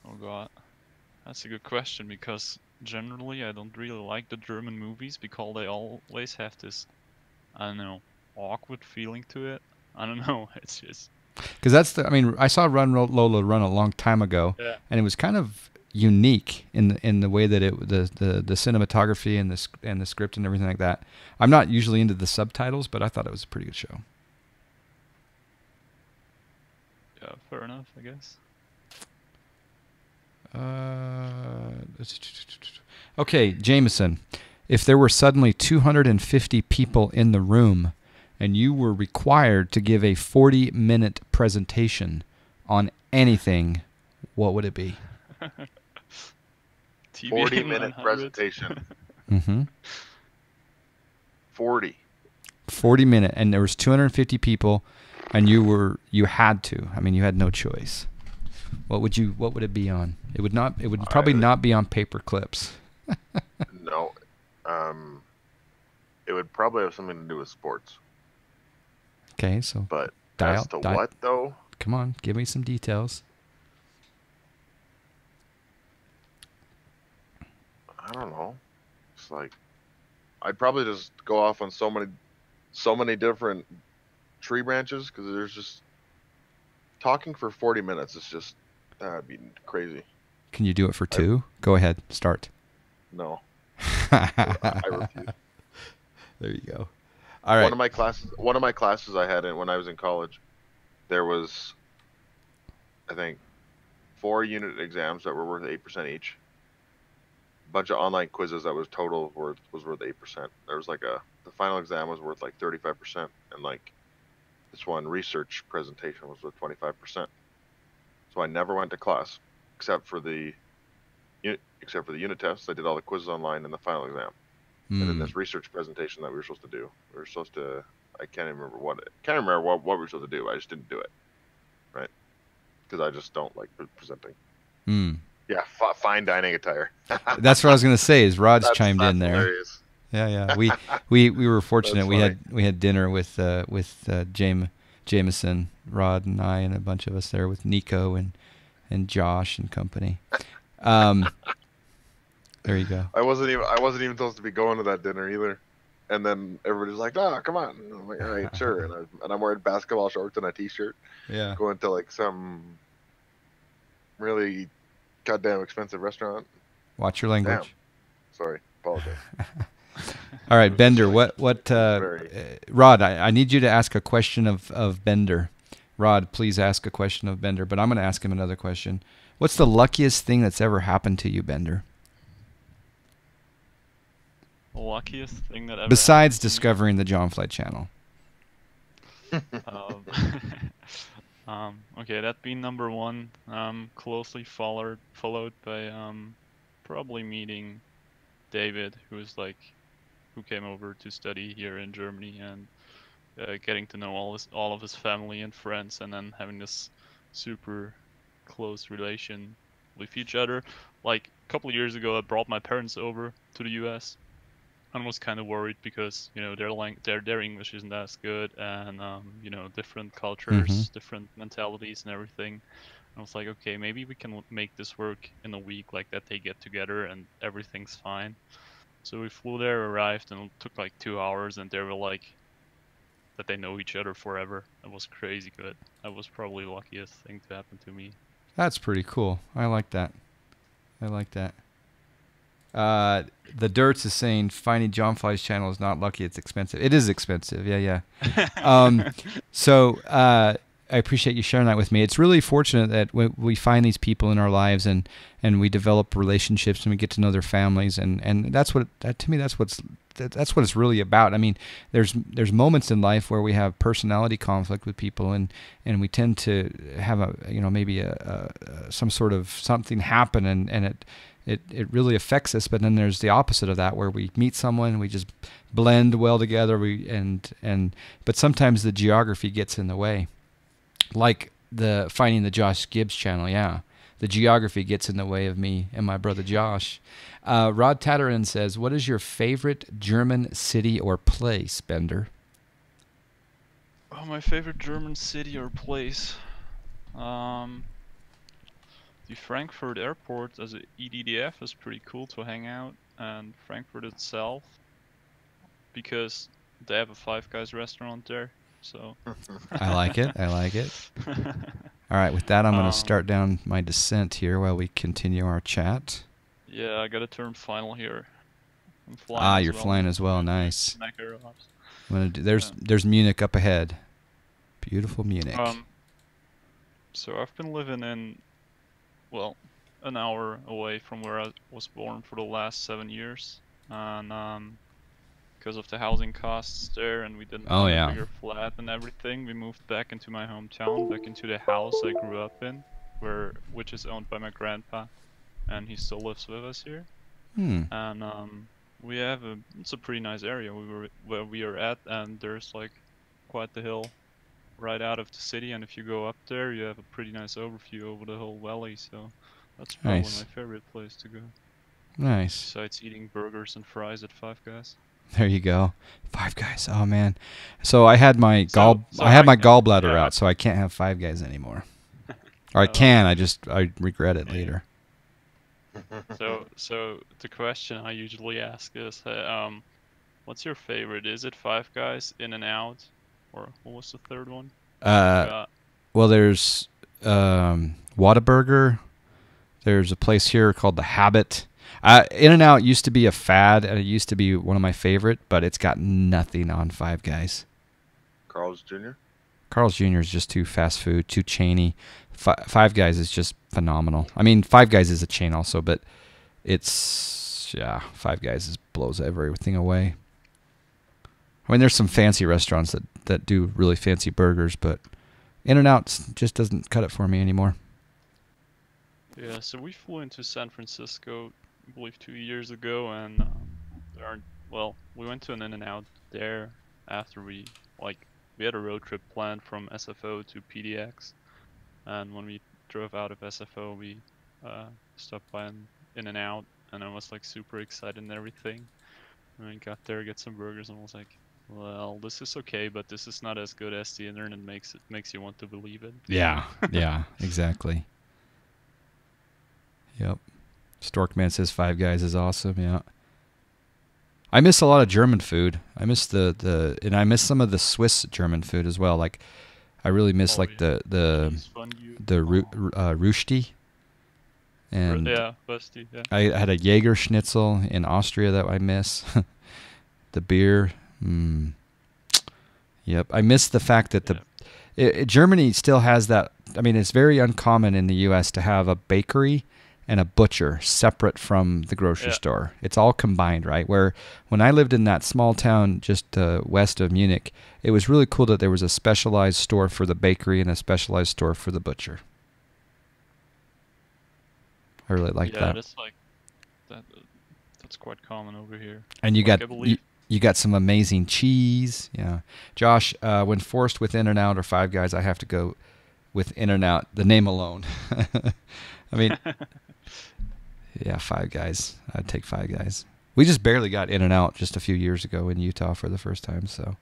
Oh God, that's a good question, because generally I don't really like the German movies because they always have this, I don't know, awkward feeling to it. I don't know. It's just. Because I saw Run Lola Run a long time ago, and it was kind of unique in the way that the cinematography and the script and everything like that. I'm not usually into the subtitles, but I thought it was a pretty good show. Yeah, fair enough, I guess. Okay, Jameson, if there were suddenly 250 people in the room and you were required to give a 40-minute presentation on anything, what would it be? 40-minute presentation. Mm-hmm. 40-minute, and there was 250 people, and you had to. I mean, you had no choice. What would it be on? It would probably not be on paper clips. No. It would probably have something to do with sports. Okay, so but as to what though? Come on, give me some details. I don't know. It's like I'd probably just go off on so many different tree branches, because there's just talking for 40 minutes is just, that'd be crazy. Can you do it for 2? Go ahead, start. No. I refuse. There you go. All right. One of my classes I had when I was in college, there was, I think, 4 unit exams that were worth 8% each. A bunch of online quizzes that was worth 8%. There was like the final exam was worth like 35%, and like this one research presentation was worth 25%. So I never went to class except for the unit tests. I did all the quizzes online and the final exam. And then this research presentation that we were supposed to do. I can't even remember what we were supposed to do. I just didn't do it, right? Because I just don't like presenting. Yeah, fine dining attire. That's what I was gonna say. Is Rod's chimed in there? Hilarious. Yeah. We were fortunate. We had dinner with Jameson, Rod, and I, and a bunch of us there with Nico and Josh and company. There you go. I wasn't even supposed to be going to that dinner either. And then everybody's like, "Oh, come on!" And I'm like, "All right, sure." And I'm wearing basketball shorts and a t-shirt. Yeah. Going to like some really goddamn expensive restaurant. Watch your language. Damn. Sorry, apologize. All right, Bender. Rod, I need you to ask a question of Bender. Rod, please ask a question of Bender. But I'm going to ask him another question. What's the luckiest thing that's ever happened to you, Bender? The luckiest thing that ever besides discovering the John Flight channel. Okay, that being number 1. Closely followed by probably meeting David, who came over to study here in Germany, and getting to know all of his family and friends, and then having this super close relation with each other. Like a couple of years ago, I brought my parents over to the U.S. and was kind of worried because their English isn't as good, and different cultures, different mentalities, and everything. I was like, okay, maybe we can make this work in a week, like that they get together and everything's fine. So we flew there, arrived, and it took like 2 hours, and they were like that they know each other forever. It was crazy good. That was probably the luckiest thing to happen to me. That's pretty cool. I like that. I like that. The Dirts is saying finding John Fly's channel is not lucky. It's expensive. It is expensive. Yeah. So I appreciate you sharing that with me. It's really fortunate that we find these people in our lives and we develop relationships and we get to know their families and that's what to me that's what it's really about. I mean, there's moments in life where we have personality conflict with people and we tend to have maybe some sort of something happen and it really affects us. But then there's the opposite of that, where we meet someone, we just blend well together. But sometimes the geography gets in the way, like the finding the Josh Gibbs channel. Yeah, the geography gets in the way of me and my brother Josh. Rod Tatterin says, "What is your favorite German city or place, Bender?" Oh, my favorite German city or place. The Frankfurt airport as a EDDF is pretty cool to hang out, and Frankfurt itself, because they have a Five Guys restaurant there, so. I like it. All right, with that, I'm going to start down my descent here while we continue our chat. Yeah, I got to turn final here. I'm flying you're flying as well. Nice. I'm there's Munich up ahead. Beautiful Munich. So I've been living in, well, an hour away from where I was born for the last 7 years, and because of the housing costs there, and we didn't have a bigger flat and everything, we moved back into my hometown, back into the house I grew up in, which is owned by my grandpa, and he still lives with us here. And we have it's a pretty nice area where we are at, and there's like quite the hill right out of the city, and if you go up there, you have a pretty nice overview over the whole valley. So that's probably my favorite place to go. Nice. Besides eating burgers and fries at Five Guys. There you go, Five Guys. Oh man, so I had my gallbladder out, so I can't have Five Guys anymore. Or I can. I regret it later. So the question I usually ask is, what's your favorite? Is it Five Guys, In-N-Out, or what was the third one? Well, there's Whataburger. There's a place here called The Habit. In-N-Out used to be a fad, and it used to be one of my favorite, but it's got nothing on Five Guys. Carl's Jr.? Carl's Jr. is just too fast food, too chainy. Five Guys is just phenomenal. I mean, Five Guys is a chain also, but Five Guys blows everything away. I mean, there's some fancy restaurants that do really fancy burgers, but In-N-Out just doesn't cut it for me anymore. Yeah, so we flew into San Francisco, I believe 2 years ago, and we went to an In-N-Out there after we had a road trip planned from SFO to PDX, and when we drove out of SFO, we stopped by an In-N-Out, and I was like super excited and everything. And we got there, get some burgers, and I was like, well, this is okay, but this is not as good as the internet makes you want to believe it. Yeah, exactly. Yep. Storkman says Five Guys is awesome. Yeah. I miss a lot of German food. I miss and I miss some of the Swiss German food as well. Like, I really miss the Rüsti. And Rüsti, yeah. I had a Jaeger Schnitzel in Austria that I miss. The beer. Yep. I miss the fact that Germany still has that. I mean, it's very uncommon in the U.S. to have a bakery and a butcher separate from the grocery store. It's all combined, right? Where when I lived in that small town just west of Munich, it was really cool that there was a specialized store for the bakery and a specialized store for the butcher. I really like that. Yeah, that's quite common over here. And you got some amazing cheese. Yeah. Josh, when forced with In-N-Out or Five Guys, I have to go with In-N-Out, the name alone. I mean, yeah, Five Guys. I'd take Five Guys. We just barely got In-N-Out just a few years ago in Utah for the first time. So,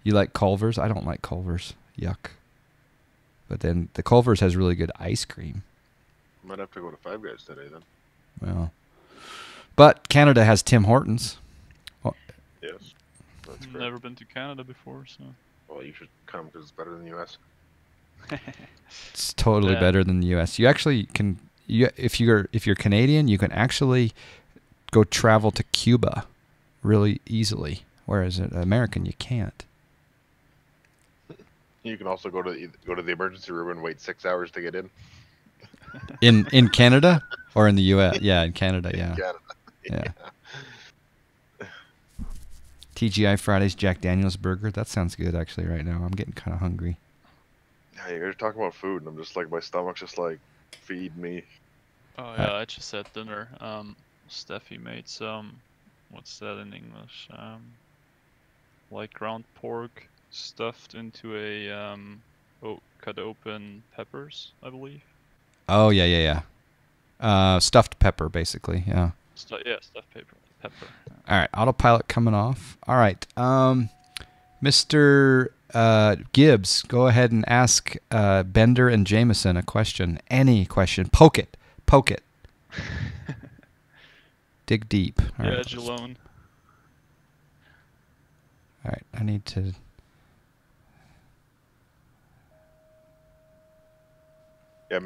you like Culver's? I don't like Culver's. Yuck. But then the Culver's has really good ice cream. Might have to go to Five Guys today then. Well, but Canada has Tim Hortons. Well, Yes, that's great. Never been to Canada before, so. Well, you should come because it's better than the U.S. it's totally Yeah. better than the U.S. You actually can. If you're Canadian, you can actually go travel to Cuba really easily, whereas an American you can't. You can also go to the emergency room and wait 6 hours to get in. In Canada or in the U.S.? Yeah, in Canada. Yeah. Canada. Yeah. TGI Fridays Jack Daniel's burger. That sounds good actually right now. I'm getting kind of hungry. Yeah, you're talking about food, and I'm just like, my stomach's just like, feed me. Oh yeah, I just had dinner. Steffi made some. What's that in English? Like ground pork stuffed into a cut open peppers, I believe. Oh yeah. Stuffed pepper basically. Yeah. Yeah, stuffed pepper. All right, autopilot coming off. All right, Mr. Gibbs, go ahead and ask Bender and Jameson a question. Any question. Poke it. Dig deep. All Yeah, right. Jalone. All right, I need to. Yeah,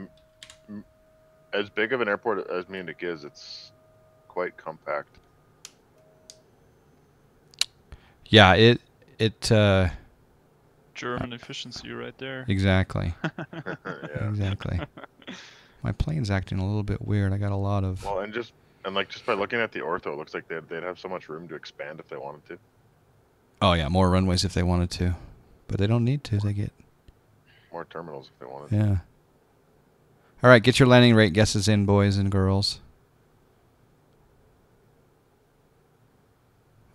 as big of an airport as Munich is, it's quite compact. Yeah, it. German efficiency right there. Exactly. Yeah. Exactly. My plane's acting a little bit weird. I got a lot of. Well, and just by looking at the ortho, it looks like they'd have so much room to expand if they wanted to. Oh yeah, more runways if they wanted to, but they don't need to. They get. More terminals if they wanted. Yeah. All right, get your landing rate guesses in, boys and girls.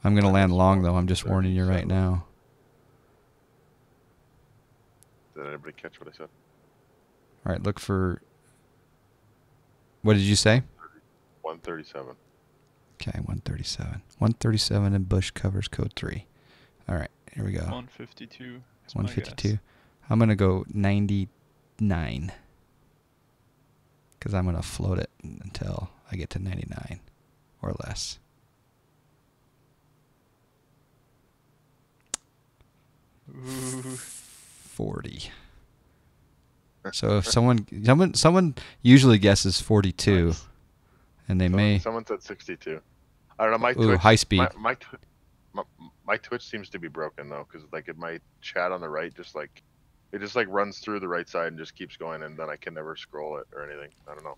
I'm going to land long, though. I'm just warning you right now. Did anybody catch what I said? All right, look for... What did you say? 137. Okay, 137. 137 and Bush covers code 3. All right, here we go. 152. 152. I'm going to go 99. Because I'm going to float it until I get to 99 or less. Ooh. 40. So if someone usually guesses 42, Nice. and they may. Someone said 62. I don't know. My Ooh, Twitch, high speed. My Twitch seems to be broken though, because like my chat on the right just like it just like runs through the right side and just keeps going, and then I can never scroll it or anything. I don't know.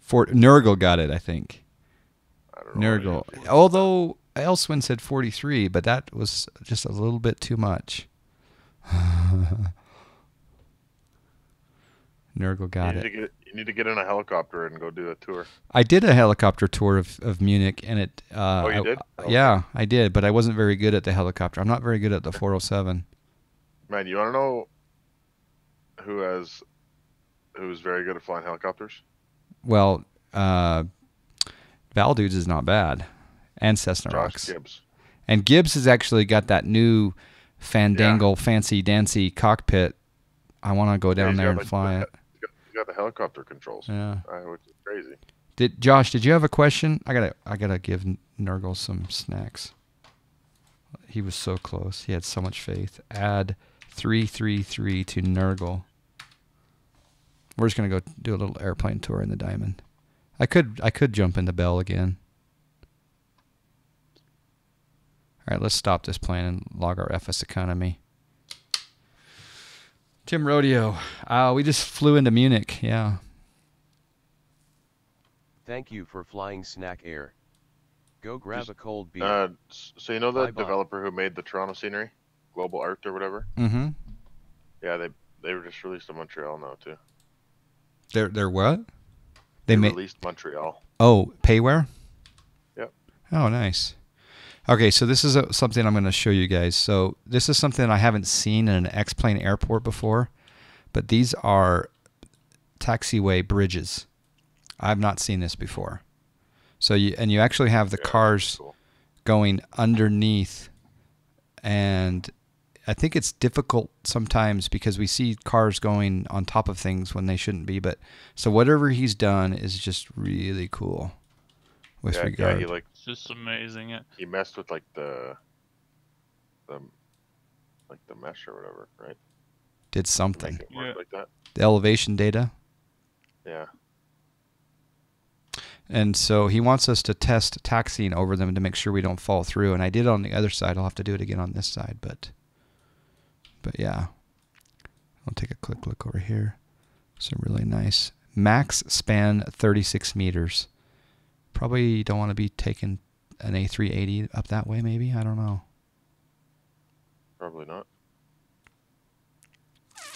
Nurgle got it, I think. I don't know. Nurgle. Although Elswin said 43, but that was just a little bit too much. Nurgle got it. You need to get in a helicopter and go do a tour. I did a helicopter tour of Munich, and it. Oh, you did? Yeah, I did, but I wasn't very good at the helicopter. I'm not very good at the 407. Man, you want to know who's very good at flying helicopters? Well, Valdudes is not bad, and Cessna Josh Rocks. Gibbs. And Gibbs has actually got that new Fandangle fancy dancy cockpit. I want to go down there and fly it. He's got the helicopter controls. Yeah. Which is crazy. Josh, did you have a question? I gotta give Nurgle some snacks. He was so close. He had so much faith. Add 333 to Nurgle. We're just gonna go do a little airplane tour in the Diamond. I could jump in the Bell again. All right, let's stop this plane and log our FS economy. Tim Rodeo. We just flew into Munich. Yeah. Thank you for flying Snack Air. Go grab a cold beer. So you know the Bye-bye. developer who made the Toronto scenery, Global Art or whatever? Mm-hmm. Yeah, they were just released in Montreal now too. They're what? They made released Montreal. Oh, payware? Yep. Oh, nice. Okay, so this is something I'm going to show you guys. So this is something I haven't seen in an X-Plane airport before, but these are taxiway bridges. I've not seen this before. So you actually have the cars cool. going underneath, and I think it's difficult sometimes because we see cars going on top of things when they shouldn't be. But so whatever he's done is just really cool. With regard, he like It's just amazing. Yeah. he messed with like the mesh or whatever, right? did To something. make it work like that. The elevation data. Yeah. And so he wants us to test taxiing over them to make sure we don't fall through. And I did on the other side. I'll have to do it again on this side. But yeah. I'll take a quick look over here. Some really nice. Max span 36 meters. Probably don't want to be taking an A380 up that way, maybe? I don't know. Probably not.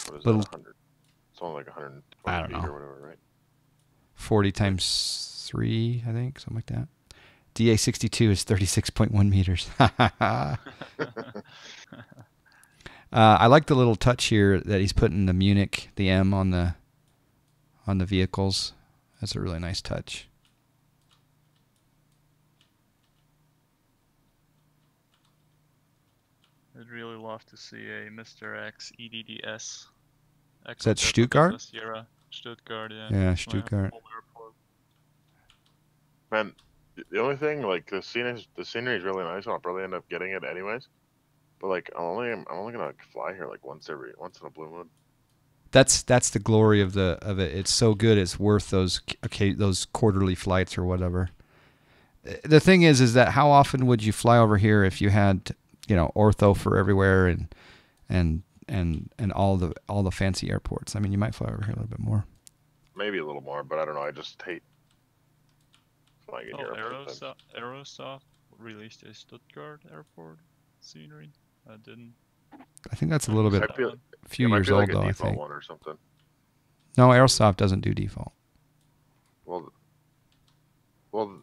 What is Little- that, 100? It's only like 120 I don't feet know. or whatever, right? 40 times 3, I think, something like that. DA-62 is 36.1 meters. I like the little touch here that he's putting the Munich, the M on the vehicles. That's a really nice touch. I'd really love to see a MisterX EDDS. Is that Stuttgart? Sierra. Stuttgart, yeah. Yeah, My Stuttgart. whole airport. Man, the only thing, like the scenery is really nice. I'll probably end up getting it anyways. But like I'm only gonna fly here like once in a blue moon. That's the glory of it. It's so good. It's worth those quarterly flights or whatever. The thing is that how often would you fly over here if you had, ortho for everywhere and all the fancy airports? I mean, you might fly over here a little bit more. Maybe a little more, but I don't know. I just hate flying in Europe. Aerosoft released a Stuttgart airport scenery. I didn't. I think that's a little bit I feel- a few it might years be like old a though. I default think. one or something. No, Aerosoft doesn't do default. Well,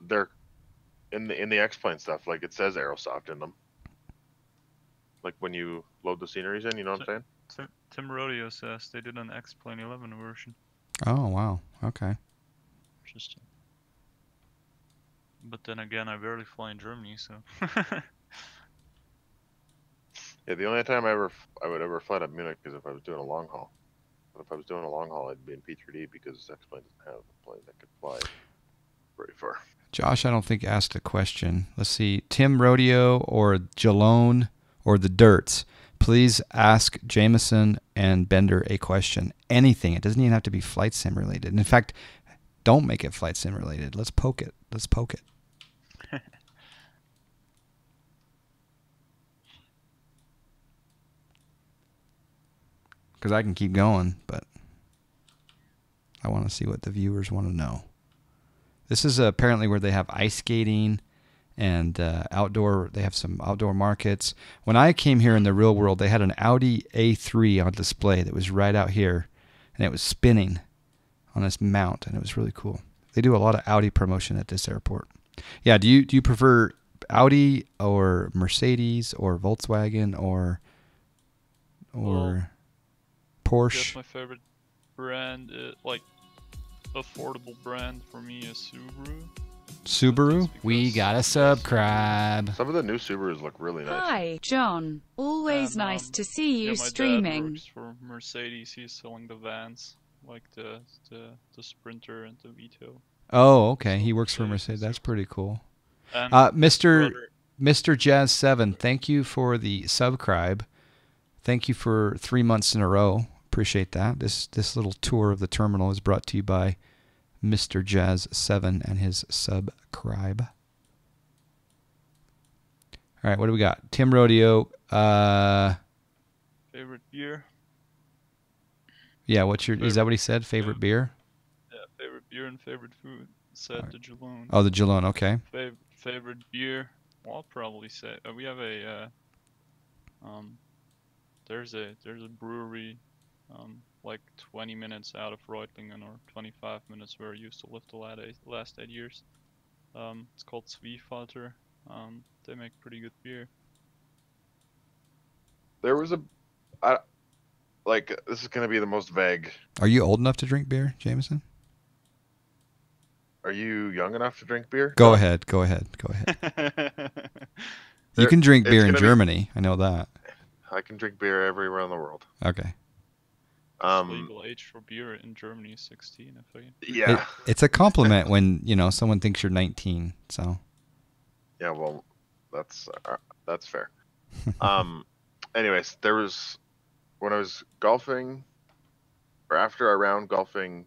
they're in the X-Plane stuff. Like it says Aerosoft in them. Like when you load the sceneries in, you know what I'm saying? Tim Rodeo says they did an X-Plane 11 version. Oh wow. Okay. Interesting. But then again, I barely fly in Germany, so. Yeah, the only time I would ever fly to Munich is if I was doing a long haul. But if I was doing a long haul, I'd be in P3D because X-Plane doesn't have a plane that could fly very far. Josh, I don't think asked a question. Let's see. Tim Rodeo or Jalone or the Dirts. Please ask Jameson and Bender a question. Anything. It doesn't even have to be flight sim related. In fact, don't make it flight sim related. Let's poke it. Because I can keep going, but I want to see what the viewers want to know. This is apparently where they have ice skating and outdoor. They have some outdoor markets. When I came here in the real world, they had an Audi A3 on display that was right out here, and it was spinning on this mount, and it was really cool. They do a lot of Audi promotion at this airport. Yeah, do you prefer Audi or Mercedes or Volkswagen or Porsche? That's my favorite brand. Like affordable brand for me is Subaru. We gotta subscribe. Some of the new Subarus look really nice. Hi, John. Always And, nice to see you yeah, my dad streaming. works for Mercedes. He's selling the vans, like the Sprinter and the Vito. Oh, okay. He works for Mercedes. That's pretty cool. And Mr. brother- Mr. Jazz 7, thank you for the subscribe. Thank you for 3 months in a row. Appreciate that. This little tour of the terminal is brought to you by Mr. Jazz 7 and his subscribe. All right, what do we got? Tim Rodeo. favorite beer. Yeah, is that what he said? Favorite beer? Yeah, favorite beer and favorite food. Said the Jalone. Oh, the Jalone. Okay. Favorite beer. Well, I'll probably say we have a there's a brewery like 20 minutes out of Reutlingen, or 25 minutes where I used to live the last 8 years. It's called Zwiefalter. They make pretty good beer. There was like this is gonna be the most vague. Are you old enough to drink beer, Jameson? Are you young enough to drink beer? Go No. ahead. Go ahead. Go ahead. You There- can drink it's beer in gonna be- Germany. I know that. I can drink beer everywhere in the world. Okay. Legal age for beer in Germany is 16, I think. Yeah. It's a compliment when, someone thinks you're 19. So, Yeah. Well, that's fair. Anyways, there was when I was golfing, or after our round golfing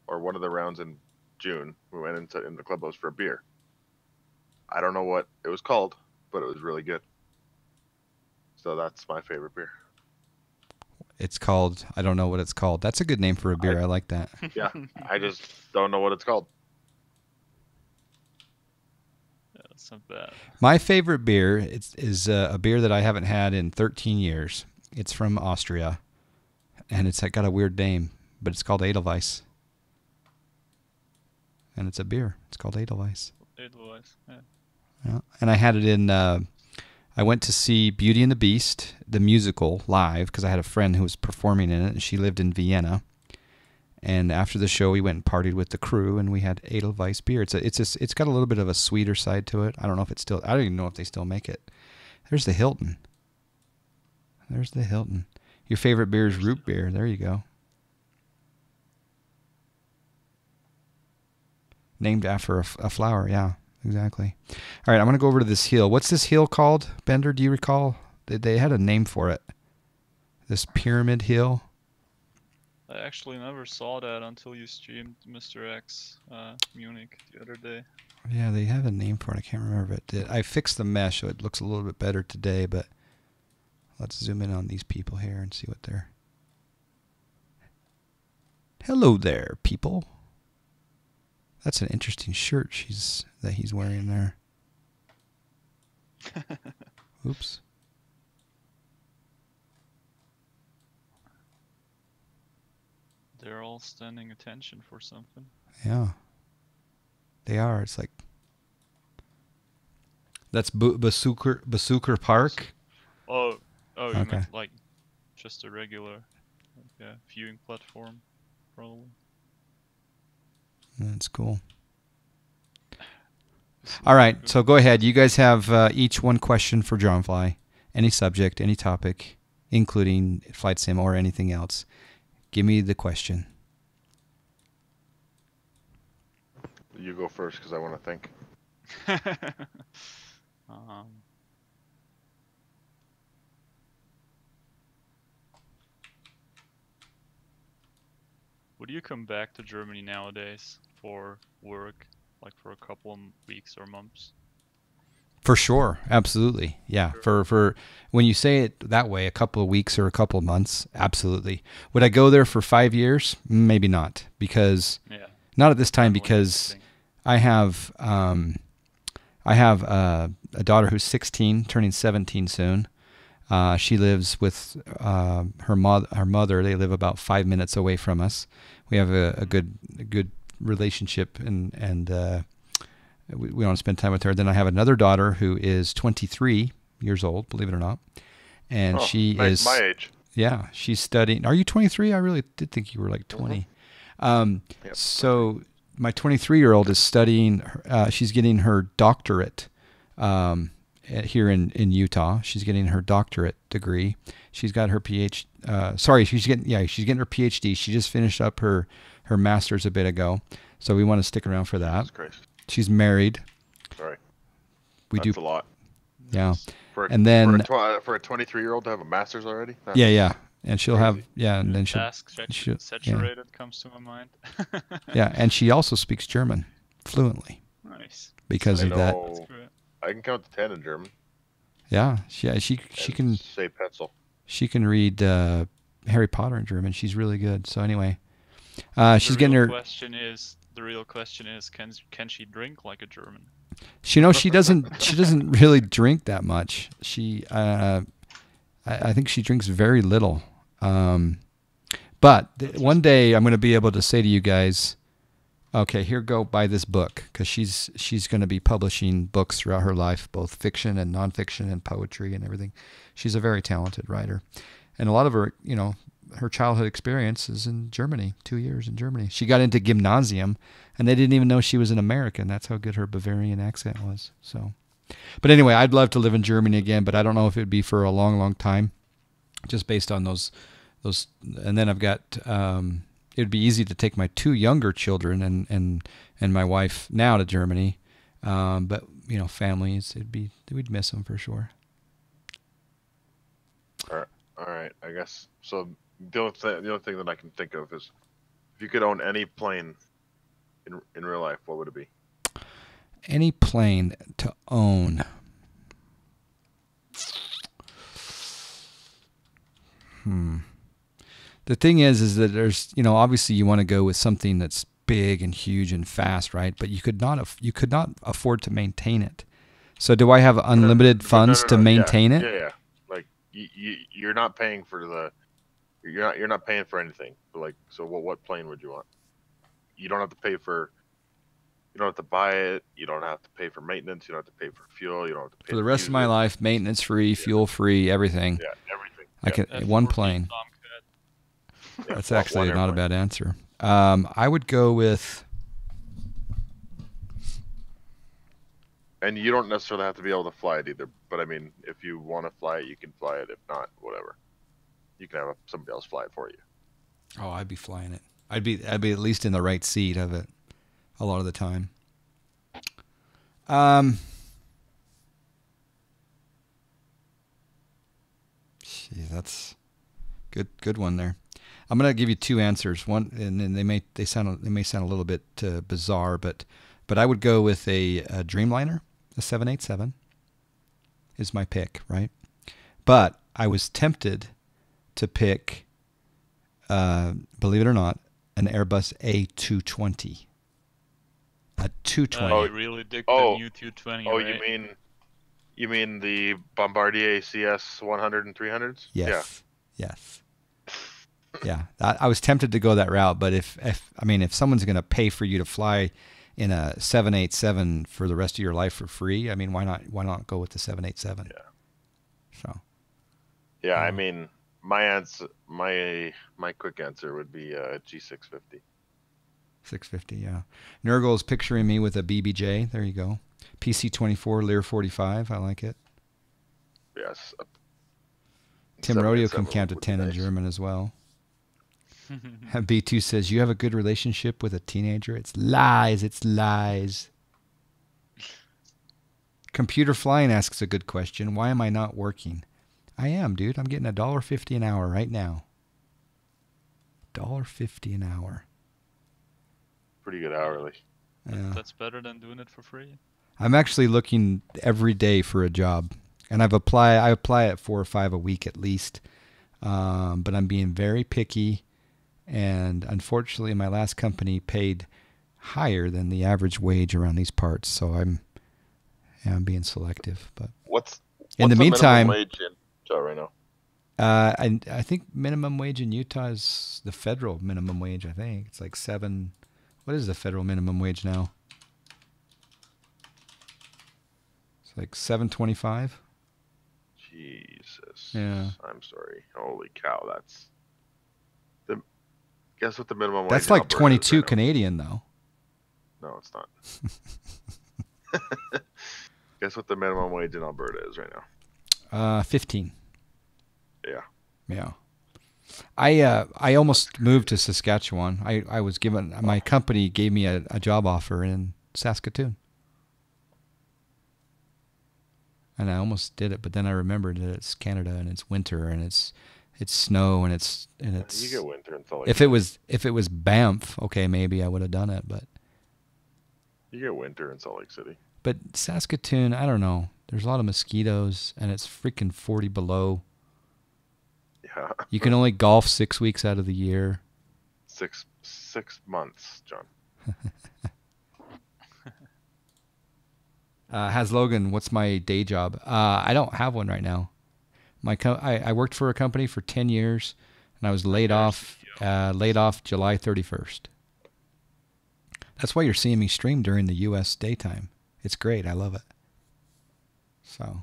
or one of the rounds in June, we went in the clubhouse for a beer. I don't know what it was called, but it was really good. So that's my favorite beer. it's called, I don't know what it's called. That's a good name for a beer. I like that. Yeah, I just don't know what it's called. Yeah, that's not bad. My favorite beer is a beer that I haven't had in 13 years. It's from Austria, and it's got a weird name, but it's called Edelweiss. And it's a beer. It's called Edelweiss. Edelweiss, yeah. Yeah. And I had it in, I went to see Beauty and the Beast, the musical, live, because I had a friend who was performing in it, and she lived in Vienna. And after the show, we went and partied with the crew, and we had Edelweiss beer. It's got a little bit of a sweeter side to it. I don't even know if they still make it. There's the Hilton. There's the Hilton. Your favorite beer is root beer. There you go. Named after a flower. Yeah, exactly. All right, I'm going to go over to this hill. What's this hill called, Bender? Do you recall? They had a name for it. This pyramid hill. I actually never saw that until you streamed MisterX Munich the other day. Yeah, they have a name for it. I can't remember if it did. I fixed the mesh so it looks a little bit better today, but let's zoom in on these people here and see what they're... Hello there, people. That's an interesting shirt that he's wearing there. Oops. They're all standing attention for something. Yeah. They are. It's like... That's Basuker Park? Oh, you Okay. meant like just a regular viewing platform, probably. That's cool. All right, so go ahead. You guys have each one question for Dragonfly. Any subject, any topic, including flight sim or anything else. Give me the question. You go first because I want to think. Would you come back to Germany nowadays for work, like for a couple of weeks or months? For sure, absolutely. Yeah, for when you say it that way, a couple of weeks or a couple of months, absolutely. Would I go there for 5 years? Maybe not, because not at this time, because I have a daughter who's 16, turning 17 soon. She lives with her mother. They live about 5 minutes away from us. We have a good relationship, and we want to spend time with her. Then I have another daughter who is 23 years old, believe it or not, and she is my age. Yeah, she's studying. Are you 23? I really did think you were like 20. Yep. So my 23-year-old is studying. She's getting her doctorate here in Utah. She's getting her doctorate degree. She's got her PhD. She's getting her PhD. She just finished up her master's a bit ago. So we want to stick around for that. That's crazy. She's married. Sorry. That's a lot. Yeah. For and then for a 23-year-old to have a master's already. Yeah. And she'll have and then she'll saturated comes to my mind. Yeah, and she also speaks German fluently. Nice. Because of that. That's great. I can count to 10 in German. Yeah, she can say pencil. She can read Harry Potter in German. She's really good. So anyway, she's getting her. The real question is, can she drink like a German? She doesn't really drink that much. I think she drinks very little. But one day I'm going to be able to say to you guys, okay, here, go buy this book, because she's going to be publishing books throughout her life, both fiction and nonfiction and poetry and everything. She's a very talented writer. and a lot of her, her childhood experience is in Germany. 2 years in Germany. She got into gymnasium, and they didn't even know she was an American. That's how good her Bavarian accent was. So, but anyway, I'd love to live in Germany again, but I don't know if it'd be for a long, long time, just based on those. And then I've got. It'd be easy to take my 2 younger children and my wife now to Germany, but families, we'd miss them for sure. All right. I guess so. The only thing that I can think of is if you could own any plane in real life, what would it be? Any plane to own. The thing is that there's, obviously you want to go with something that's big and huge and fast, right? But you could not afford to maintain it. So do I have unlimited funds to maintain it? Yeah. Like you're not paying for you're not paying for anything. Like, so what plane would you want? You don't have to pay for. You don't have to buy it. You don't have to pay for maintenance. You don't have to pay for fuel. You don't have to pay for the rest of my life, maintenance free, fuel free, everything. Yeah, everything. I can one plane. Yeah, That's actually not a bad answer. I would go with. And you don't necessarily have to be able to fly it either. But I mean, if you want to fly it, you can fly it. If not, whatever. You can have somebody else fly it for you. Oh, I'd be flying it. I'd be at least in the right seat of it a lot of the time. That's good one there. I'm gonna give you 2 answers. One, and then they may sound a little bit bizarre, but I would go with a Dreamliner, a 787 is my pick, right? But I was tempted to pick, believe it or not, an Airbus A220. A 220. You really dig the new 220, Oh, right? you mean the Bombardier CS 100 and 300s? Yes. Yeah. Yes. Yeah. I was tempted to go that route, but if someone's going to pay for you to fly in a 787 for the rest of your life for free, I mean, why not go with the 787? Yeah. So. Yeah, I mean, my quick answer would be G650. 650, yeah. Nurgle is picturing me with a BBJ. There you go. PC-24, Lear 45. I like it. Yes. Tim Rodeo can count to 10 in German as well. B2 says, you have a good relationship with a teenager? It's lies. It's lies. Computer Flying asks a good question. Why am I not working? I am, dude. I'm getting $1.50 an hour right now. $1.50 an hour. Pretty good hourly. Yeah. That's better than doing it for free. I'm actually looking every day for a job, and I apply at 4 or 5 a week at least. But I'm being very picky, and unfortunately, my last company paid higher than the average wage around these parts, so I'm being selective. But what's in the meantime, minimum wage in Utah right now? I think minimum wage in Utah is the federal minimum wage. I think it's like 7. What is the federal minimum wage now? It's like $7.25. Jesus. Yeah. I'm sorry. Holy cow, that's guess what the minimum wage. That's in like Alberta 22 is right Canadian though. now? No, it's not. Guess what the minimum wage in Alberta is right now? 15. Yeah. Yeah. I almost moved to Saskatchewan. I was given, my company gave me a job offer in Saskatoon. And I almost did it, but then I remembered that it's Canada and it's winter and it's snow and it's You get winter in Salt Lake. if it was Banff, okay, maybe I would have done it, but You get winter in Salt Lake City. But Saskatoon, I don't know. There's a lot of mosquitoes and it's freaking 40 below. Yeah. You can only golf 6 weeks out of the year. Six months, John. Has Logan, what's my day job? I don't have one right now. I worked for a company for 10 years, and I was laid off July 31st. That's why you're seeing me stream during the U.S. daytime. It's great. I love it. So.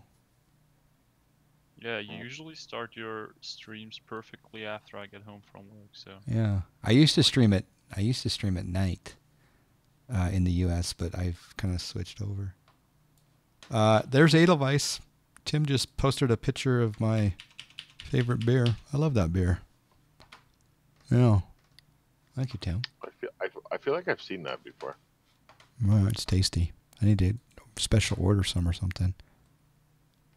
Yeah, you usually start your streams perfectly after I get home from work, so. Yeah, I used to stream it. I used to stream at night in the U.S., but I've kind of switched over. There's Edelweiss. Tim just posted a picture of my favorite beer. I love that beer. Yeah. Thank you, Tim. I feel like I've seen that before. Well, it's tasty. I need to special order some or something.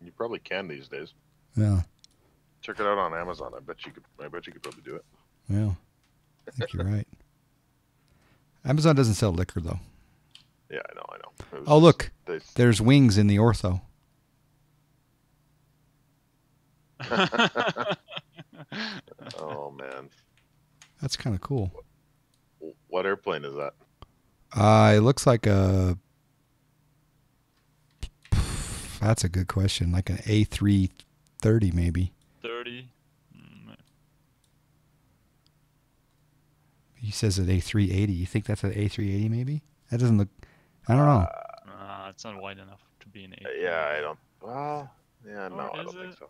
You probably can these days. Yeah. Check it out on Amazon. I bet you could probably do it. Well, I think you're right. Amazon doesn't sell liquor though. Yeah, I know. It was Oh, look. just- There's wings in the ortho. Oh man, That's kind of cool. what airplane is that? It looks like a. That's a good question. Like an A330 maybe. 30. He says an A380. You think that's an A380 maybe? That doesn't look. I don't know. It's not wide enough to be an 8. Yeah, I don't. Well, yeah, no, I is don't think it? so.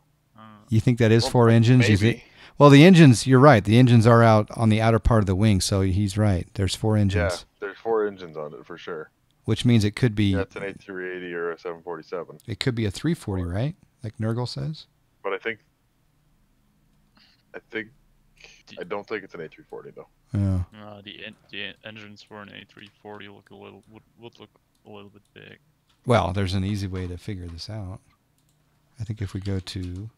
You think that is 4 engines? You Maybe. think? Well, the engines. You're right. The engines are out on the outer part of the wing, so he's right. There's 4 Yeah, engines, there's 4 engines on it for sure. which means it could be. Yeah, it's an A380 or a 747. It could be a 340, right? Like Nurgle says. But I don't think it's an A340 though. Yeah. The engines for an A340 would look a little bit big. Well, there's an easy way to figure this out. I think if we go to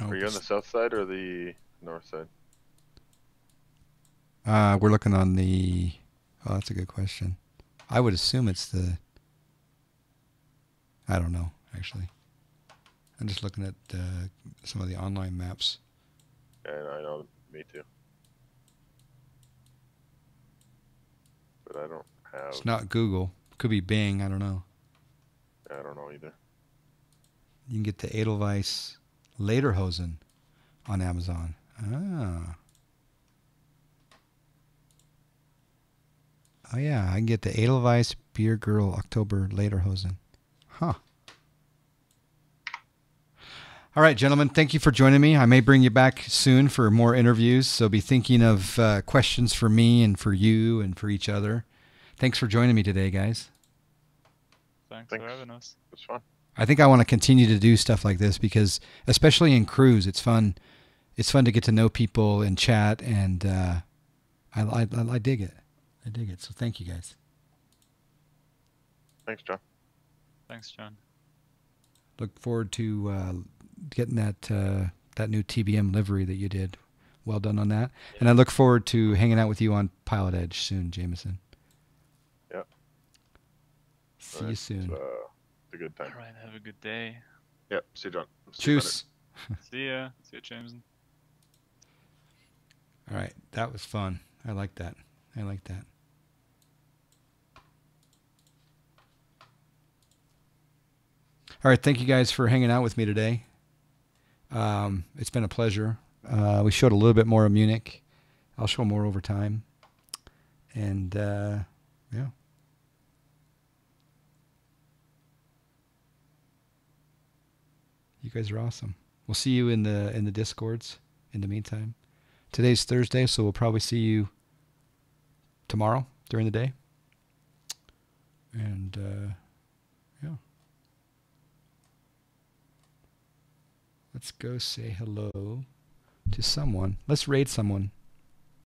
Are you on the south side or the north side? We're looking on the. Oh, that's a good question. I would assume it's the. I don't know, actually. I'm just looking at some of the online maps. And I know, me too. But I don't have. It's not Google. Could be Bing. I don't know. I don't know either. You can get the Edelweiss Lederhosen on Amazon. Ah. Oh, yeah. I can get the Edelweiss Beer Girl October Lederhosen. Huh. All right, gentlemen. Thank you for joining me. I may bring you back soon for more interviews, so be thinking of questions for me and for you and for each other. Thanks for joining me today, guys. Thanks Thanks. for having us. It's fun. I think I want to continue to do stuff like this because, especially in crews, it's fun. It's fun to get to know people and chat, and I dig it. I dig it. So thank you, guys. Thanks, John. Thanks, John. Look forward to getting that new TBM livery that you did. Well done on that. And I look forward to hanging out with you on Pilot Edge soon, Jameson. Yep. See you soon. It's a good time. All right, have a good day. Yep. See you, John. See you later. Cheers. See ya. See ya, Jameson. All right. That was fun. I like that. I like that. All right. Thank you guys for hanging out with me today. It's been a pleasure. We showed a little bit more of Munich. I'll show more over time. And, yeah. You guys are awesome. We'll see you in the Discords in the meantime. Today's Thursday, so we'll probably see you tomorrow during the day. And yeah. Let's go say hello to someone. Let's raid someone.